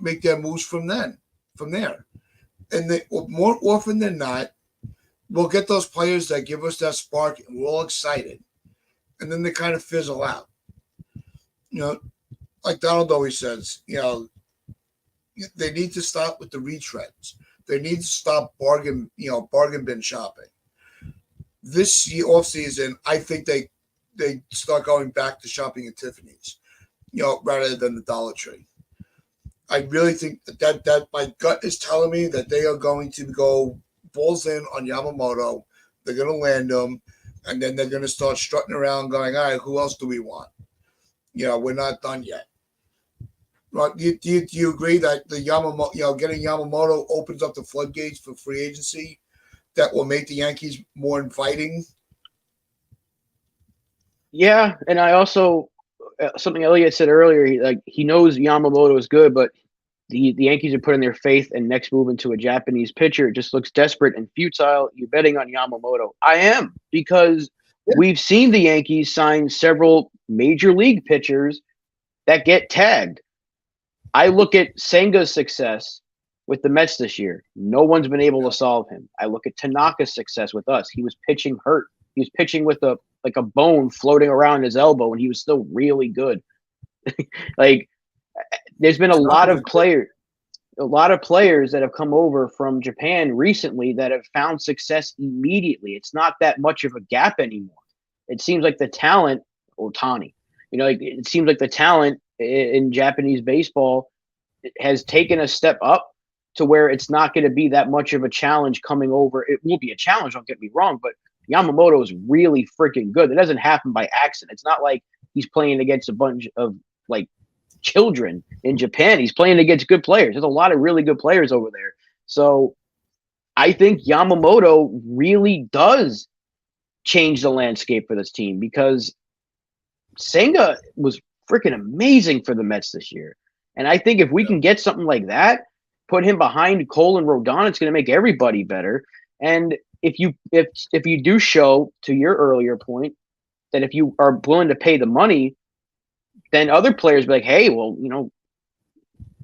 make their moves from there. And they, more often than not, we'll get those players that give us that spark and we're all excited. And then they kind of fizzle out. Like Donald always says, they need to stop with the retreads. They need to stop bargain bin shopping. This offseason, I think they start going back to shopping at Tiffany's, rather than the Dollar Tree. I really think that my gut is telling me that they are going to go balls in on Yamamoto. They're going to land him, and then they're going to start strutting around going, all right, who else do we want? We're not done yet. Right? Do you agree that the Yamamoto, getting Yamamoto opens up the floodgates for free agency that will make the Yankees more inviting? Yeah, and I also something Elliott said earlier. He knows Yamamoto is good, but the Yankees are putting their faith and next move into a Japanese pitcher. It just looks desperate and futile. You're betting on Yamamoto. I am, because we've seen the Yankees sign several major league pitchers that get tagged. I look at Senga's success with the Mets this year. No one's been able to solve him. I look at Tanaka's success with us. He was pitching hurt. He was pitching with a bone floating around his elbow, and he was still really good. There's been a lot of players that have come over from Japan recently that have found success immediately. It's not that much of a gap anymore. It seems like the talent, Otani, it seems like the talent in Japanese baseball has taken a step up to where it's not going to be that much of a challenge coming over. It will be a challenge, don't get me wrong, but Yamamoto is really freaking good. It doesn't happen by accident. It's not like he's playing against a bunch of children in Japan. He's playing against good players. There's a lot of really good players over there. So I think Yamamoto really does change the landscape for this team because Senga was freaking amazing for the Mets this year. And I think if we can get something like that, put him behind Cole and Rodon, it's going to make everybody better. And if you do show, to your earlier point, that if you are willing to pay the money, then other players be like, hey, well,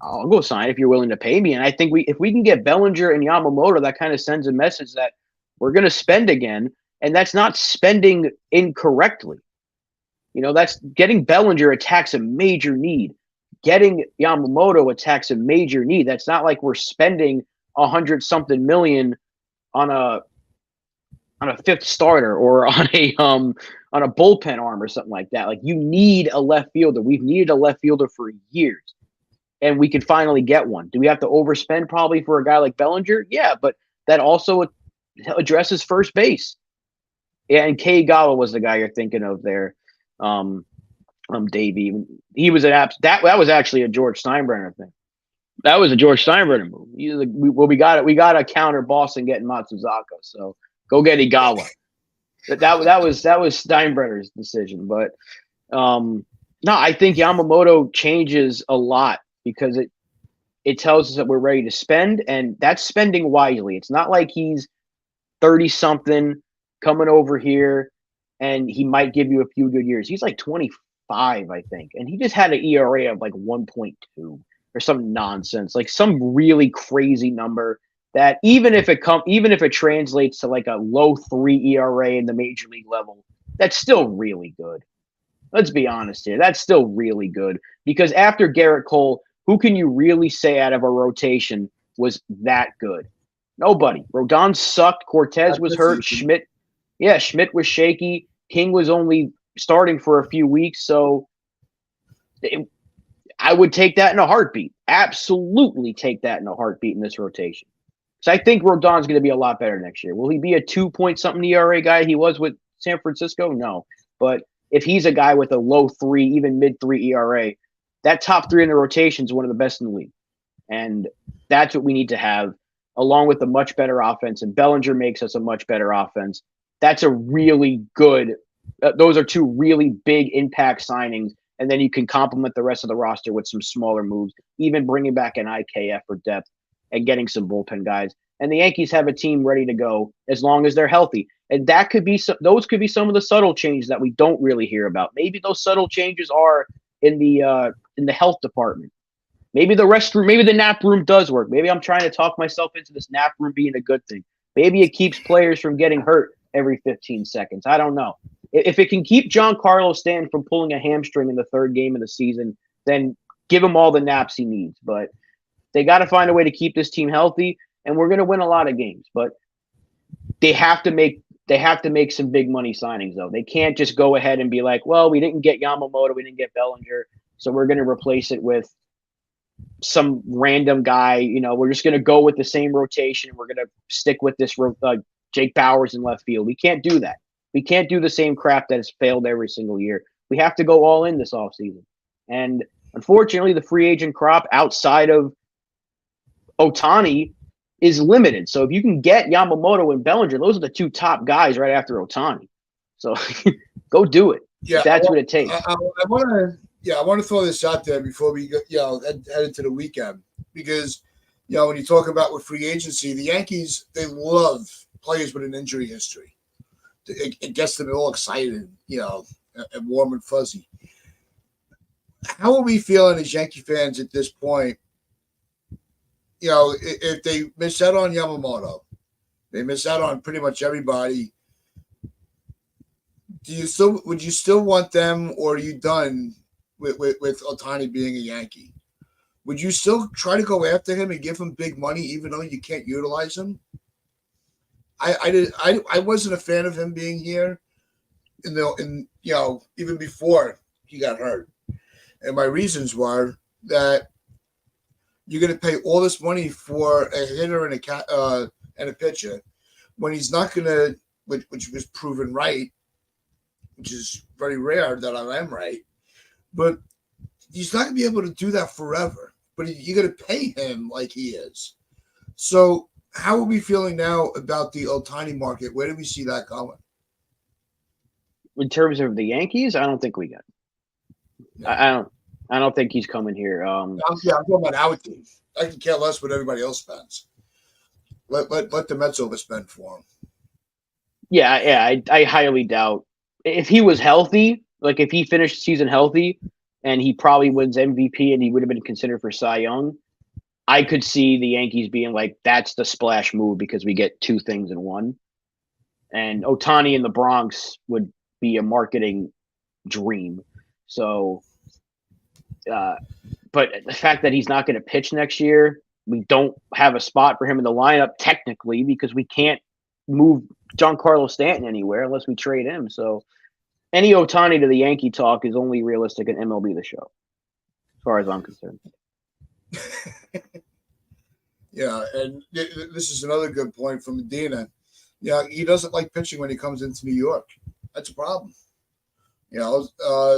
I'll go sign if you're willing to pay me. And I think if we can get Bellinger and Yamamoto, that kind of sends a message that we're going to spend again, and that's not spending incorrectly. That's getting Bellinger attacks a major need. Getting Yamamoto attacks a major need. That's not like we're spending 100-something million on a fifth starter or on a bullpen arm or something like that. Like, you need a left fielder. We've needed a left fielder for years, and we can finally get one. Do we have to overspend probably for a guy like Bellinger? Yeah, but that also addresses first base. Yeah, and Kagawa was the guy you're thinking of there. Davey. He was that was actually a George Steinbrenner thing. That was a George Steinbrenner move. We got to counter Boston getting Matsuzaka. So go get Igawa. That was Steinbrenner's decision. But no, I think Yamamoto changes a lot because it tells us that we're ready to spend, and that's spending wisely. It's not like he's 30-something coming over here and he might give you a few good years. He's like 25, I think, and he just had an ERA of like 1.2 or some nonsense, like some really crazy number that even if it translates to like a low 3 ERA in the major league level, that's still really good. Let's be honest here. That's still really good because after Garrett Cole, who can you really say out of a rotation was that good? Nobody. Rodon sucked. Cortez was hurt. Schmidt was shaky. King was only starting for a few weeks. So I would take that in a heartbeat. Absolutely take that in a heartbeat in this rotation. So I think Rodon's going to be a lot better next year. Will he be a 2-point-something ERA guy he was with San Francisco? No. But if he's a guy with a low 3, even mid-3 ERA, that top 3 in the rotation is one of the best in the league. And that's what we need to have, along with a much better offense. And Bellinger makes us a much better offense. That's a really good those are 2 really big impact signings. And then you can complement the rest of the roster with some smaller moves, even bringing back an IKF for depth and getting some bullpen guys. And the Yankees have a team ready to go as long as they're healthy. And those could be some of the subtle changes that we don't really hear about. Maybe those subtle changes are in the health department. Maybe the restroom, maybe the nap room does work. Maybe I'm trying to talk myself into this nap room being a good thing. Maybe it keeps players from getting hurt every 15 seconds. I don't know. If it can keep Giancarlo Stanton from pulling a hamstring in the 3rd game of the season, then give him all the naps he needs. But they got to find a way to keep this team healthy, and we're going to win a lot of games. But they have to make some big money signings, though. They can't just go ahead and be like, well, we didn't get Yamamoto, we didn't get Bellinger, so we're going to replace it with some random guy. We're just going to go with the same rotation. We're going to stick with this Jake Bauers in left field. We can't do that. We can't do the same crap that has failed every single year. We have to go all in this offseason. And unfortunately, the free agent crop outside of Ohtani is limited. So if you can get Yamamoto and Bellinger, those are the 2 top guys right after Ohtani. So go do it. Yeah, that's what it takes. I want to throw this out there before we head into the weekend, because when you talk about with free agency, the Yankees, they love players with an injury history. It gets them all excited, and warm and fuzzy. How are we feeling as Yankee fans at this point? If they miss out on Yamamoto, they miss out on pretty much everybody. Would you still want them, or are you done with Ohtani being a Yankee? Would you still try to go after him and give him big money, even though you can't utilize him? I wasn't a fan of him being here, even before he got hurt, and my reasons were that you're going to pay all this money for a hitter and a pitcher when he's not going to, which was proven right, which is very rare that I am right, but he's not going to be able to do that forever. But you're going to pay him like he is. So How are we feeling now about the Otani market? Where do we see that going? In terms of the Yankees, I don't think we got. Yeah, I don't. I don't think he's coming here. I'm talking about our team. I can care less what everybody else spends. Let the Mets overspend for him. Yeah. I highly doubt if he was healthy. Like if he finished the season healthy, and he probably wins MVP, and he would have been considered for Cy Young. I could see the Yankees being like, "That's the splash move because we get two things in one." And Otani in the Bronx would be a marketing dream. So, uh, but the fact that he's not going to pitch next year, we don't have a spot for him in the lineup technically because we can't move Giancarlo Stanton anywhere unless we trade him. So any Otani to the Yankee talk is only realistic in MLB The Show, as far as I'm concerned. Yeah, and this is another good point from Medina. Yeah, he doesn't like pitching when he comes into New York. That's a problem.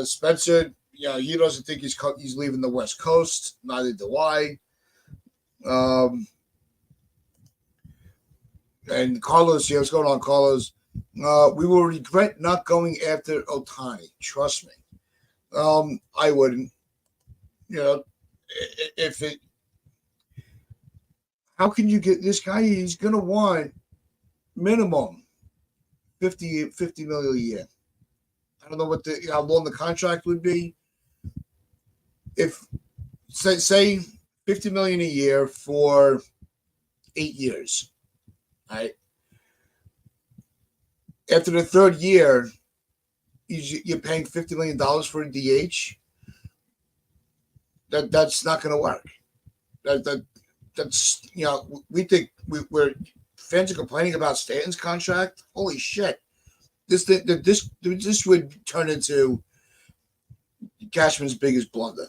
Spencer. He doesn't think he's leaving the West Coast. Neither do I. Um, and Carlos, what's going on, Carlos? We will regret not going after Otani. Trust me. I wouldn't. If it, how can you get this guy? He's going to want minimum 50 million a year. I don't know how long the contract would be. If say 50 million a year for 8 years, right? After the third year, you're paying $50 million for a DH. That's not going to work. That's we think we're fans are complaining about Stanton's contract. Holy shit! This would turn into Cashman's biggest blunder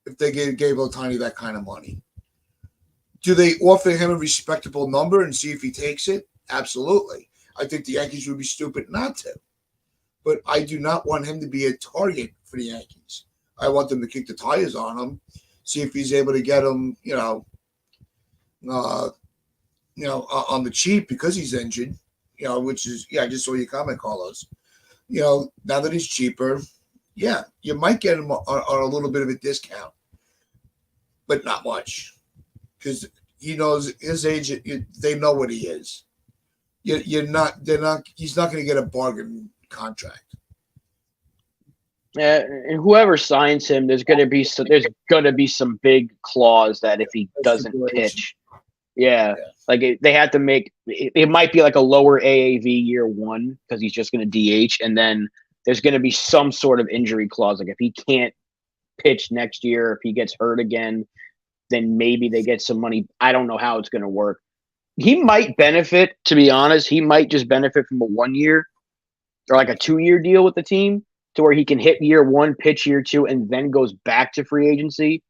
if they gave Otani that kind of money. Do they offer him a respectable number and see if he takes it? Absolutely. I think the Yankees would be stupid not to. But I do not want him to be a target for the Yankees. I want them to kick the tires on him, see if he's able to get him, on the cheap because he's injured. Which is I just saw your comment, Carlos. Now that he's cheaper, you might get him on a little bit of a discount, but not much because he knows his age. They know what he is. You're not. They're not. He's not going to get a bargain contract. And whoever signs him, there's going to be some big clause that if he doesn't pitch, like they have to make it might be like a lower AAV year one because he's just going to DH, and then there's going to be some sort of injury clause, like if he can't pitch next year, if he gets hurt again, then maybe they get some money. I don't know how it's going to work. He might benefit, to be honest. He might just benefit from a 1 year or like a 2 year deal with the team to where he can hit year one, pitch year two, and then goes back to free agency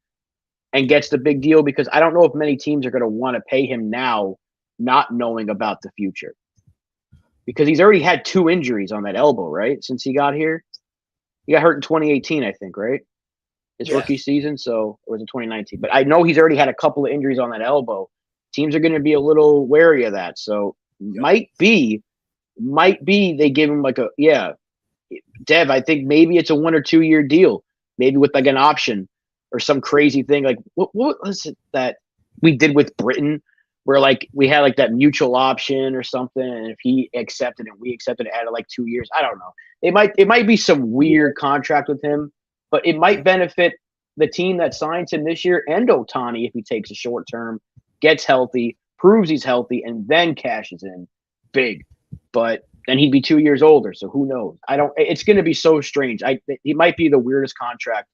and gets the big deal because I don't know if many teams are going to want to pay him now, not knowing about the future. Because he's already had 2 injuries on that elbow, right? Since he got here. He got hurt in 2018, I think, right? His rookie season. So it was in 2019. But I know he's already had a couple of injuries on that elbow. Teams are going to be a little wary of that. So might be they give him like Dev, I think maybe it's a 1 or 2 year deal, maybe with like an option or some crazy thing. Like what was it that we did with Britain where like we had like that mutual option or something, and if he accepted and we accepted it added like 2 years. I don't know. It might be some weird contract with him, but it might benefit the team that signs him this year and Otani if he takes a short term, gets healthy, proves he's healthy, and then cashes in big. But then he'd be 2 years older, so who knows? It's going to be so strange. He might be the weirdest contract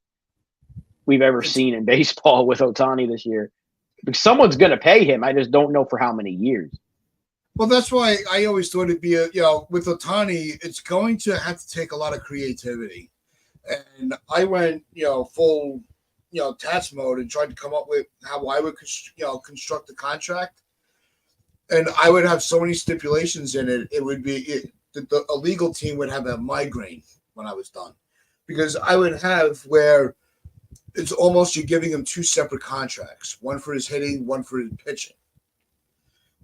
we've ever seen in baseball with Otani this year. Because someone's going to pay him. I just don't know for how many years. Well, that's why I always thought it'd be with Otani, it's going to have to take a lot of creativity. And I went, full, Tats mode and tried to come up with how I would, construct the contract. And I would have so many stipulations in it. It would be a legal team would have a migraine when I was done, because I would have where it's almost you're giving him 2 separate contracts, one for his hitting, one for his pitching.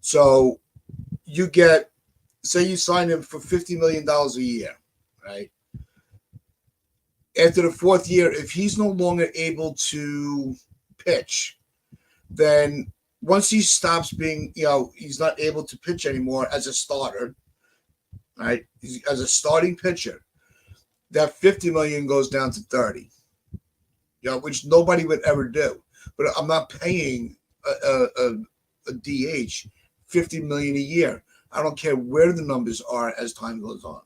So you get, say you sign him for $50 million a year, right? After the fourth year, if he's no longer able to pitch, then once he stops being, he's not able to pitch anymore as a starter, right? As a starting pitcher, that 50 million goes down to 30, which nobody would ever do. But I'm not paying a DH 50 million a year. I don't care where the numbers are as time goes on.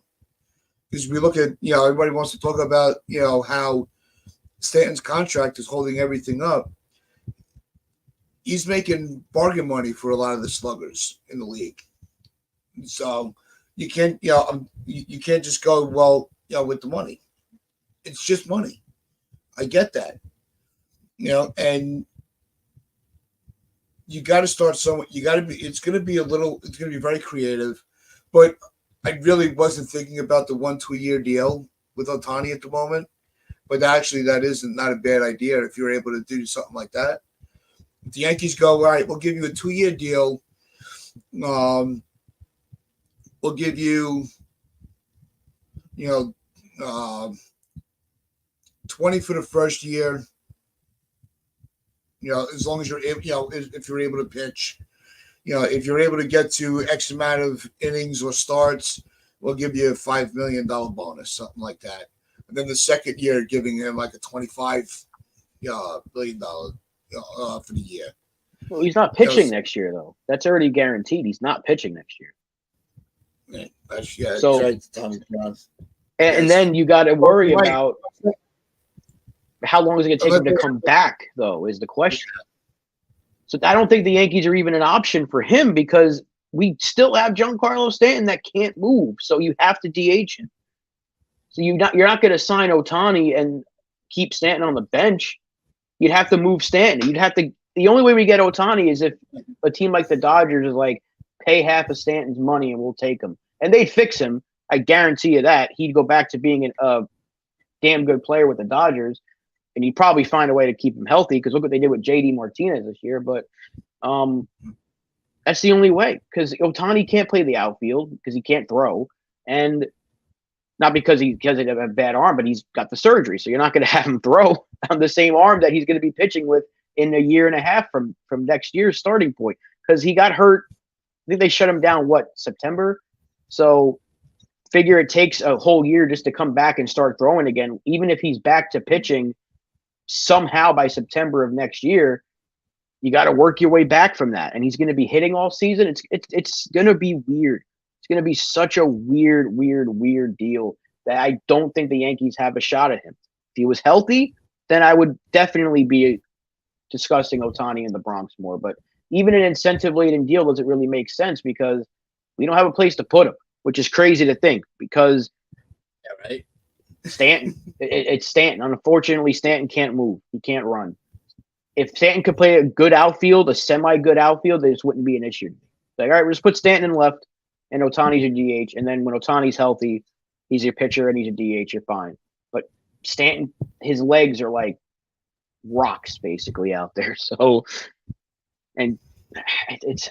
Because we look at, everybody wants to talk about, how Stanton's contract is holding everything up. He's making bargain money for a lot of the sluggers in the league. So you can't, you can't just go, well, with the money. It's just money. I get that. And you got to start somewhere. It's going to be very creative, but I really wasn't thinking about the 1-2 year deal with Ohtani at the moment. But actually, that isn't not a bad idea if you're able to do something like that. If the Yankees go, all right, we'll give you a 2-year deal. We'll give you, 20 for the first year. As long as you're able, if you're able to pitch, if you're able to get to X amount of innings or starts, we'll give you a $5 million bonus, something like that. And then the second year, giving him like a $25 million for the year. Well, he's not pitching next year, though. That's already guaranteed. He's not pitching next year. Yeah, so, right. And then you got to worry about how long is it going to take him to come back, though, is the question. So I don't think the Yankees are even an option for him because we still have Giancarlo Stanton that can't move. So you have to DH him. So you're not going to sign Ohtani and keep Stanton on the bench. You'd have to move Stanton. The only way we get Ohtani is if a team like the Dodgers is like, pay half of Stanton's money and we'll take him. And they'd fix him. I guarantee you that. He'd go back to being a damn good player with the Dodgers. And he'd probably find a way to keep him healthy because look what they did with J.D. Martinez this year. But that's the only way because Ohtani can't play the outfield because he can't throw. And not because he has a bad arm, but he's got the surgery. So you're not going to have him throw on the same arm that he's going to be pitching with in a year and a half from next year's starting point because he got hurt. I think they shut him down, September? So figure it takes a whole year just to come back and start throwing again. Even if he's back to pitching somehow by September of next year, you got to work your way back from that. And he's going to be hitting all season. It's going to be weird. It's going to be such a weird deal that I don't think the Yankees have a shot at him. If he was healthy, then I would definitely be discussing Ohtani in the Bronx more. But even an incentive-laden deal doesn't really make sense because we don't have a place to put him, which is crazy to think because Stanton, it's Stanton. Unfortunately, Stanton can't move. He can't run. If Stanton could play a good outfield, a semi-good outfield, this wouldn't be an issue. Like, all right, we'll just put Stanton in left and Ohtani's your DH. And then when Ohtani's healthy, he's your pitcher and he's a DH, you're fine. But Stanton, his legs are like rocks basically out there. So, and it's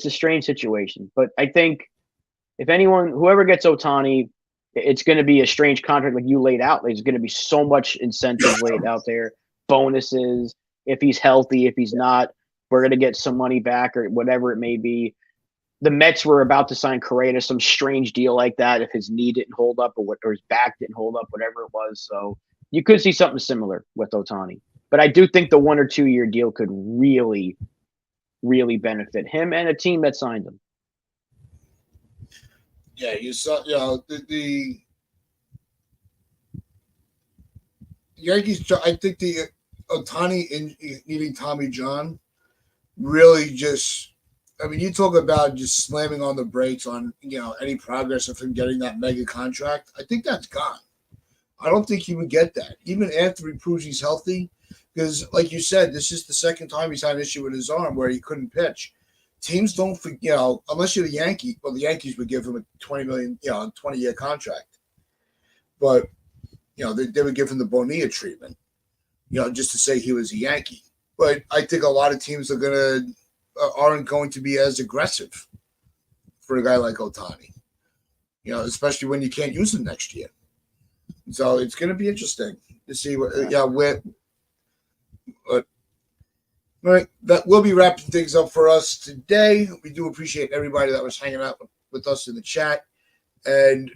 a strange situation. But I think if whoever gets Ohtani, it's going to be a strange contract like you laid out. There's going to be so much incentive laid out there, bonuses. If he's healthy, if he's not, we're going to get some money back or whatever it may be. The Mets were about to sign Correa to some strange deal like that if his knee didn't hold up or his back didn't hold up, whatever it was. So you could see something similar with Ohtani. But I do think the 1 or 2 year deal could really, really benefit him and a team that signed him. Yeah, you saw, the Yankees. I think the Ohtani needing Tommy John really just. I mean, you talk about just slamming on the brakes on any progress of him getting that mega contract. I think that's gone. I don't think he would get that even after he proves he's healthy, because like you said, this is the second time he's had an issue with his arm where he couldn't pitch. Teams don't, unless you're the Yankees. Well, the Yankees would give him a $20 million, 20-year contract, but they would give him the Bonilla treatment, just to say he was a Yankee. But I think a lot of teams are gonna aren't going to be as aggressive for a guy like Otani. Especially when you can't use him next year. So it's going to be interesting to see where. But all right, that will be wrapping things up for us today. We do appreciate everybody that was hanging out with us in the chat, and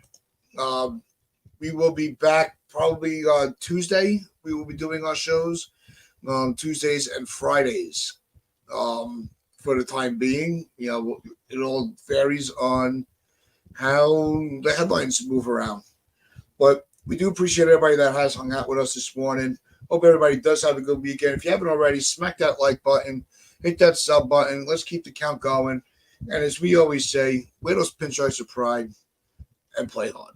we will be back probably on Tuesday. We will be doing our shows Tuesdays and Fridays for the time being. It all varies on how the headlines move around. But we do appreciate everybody that has hung out with us this morning. Hope everybody does have a good weekend. If you haven't already, smack that like button, hit that sub button. Let's keep the count going. And as we always say, wear those pinstripes of pride and play hard.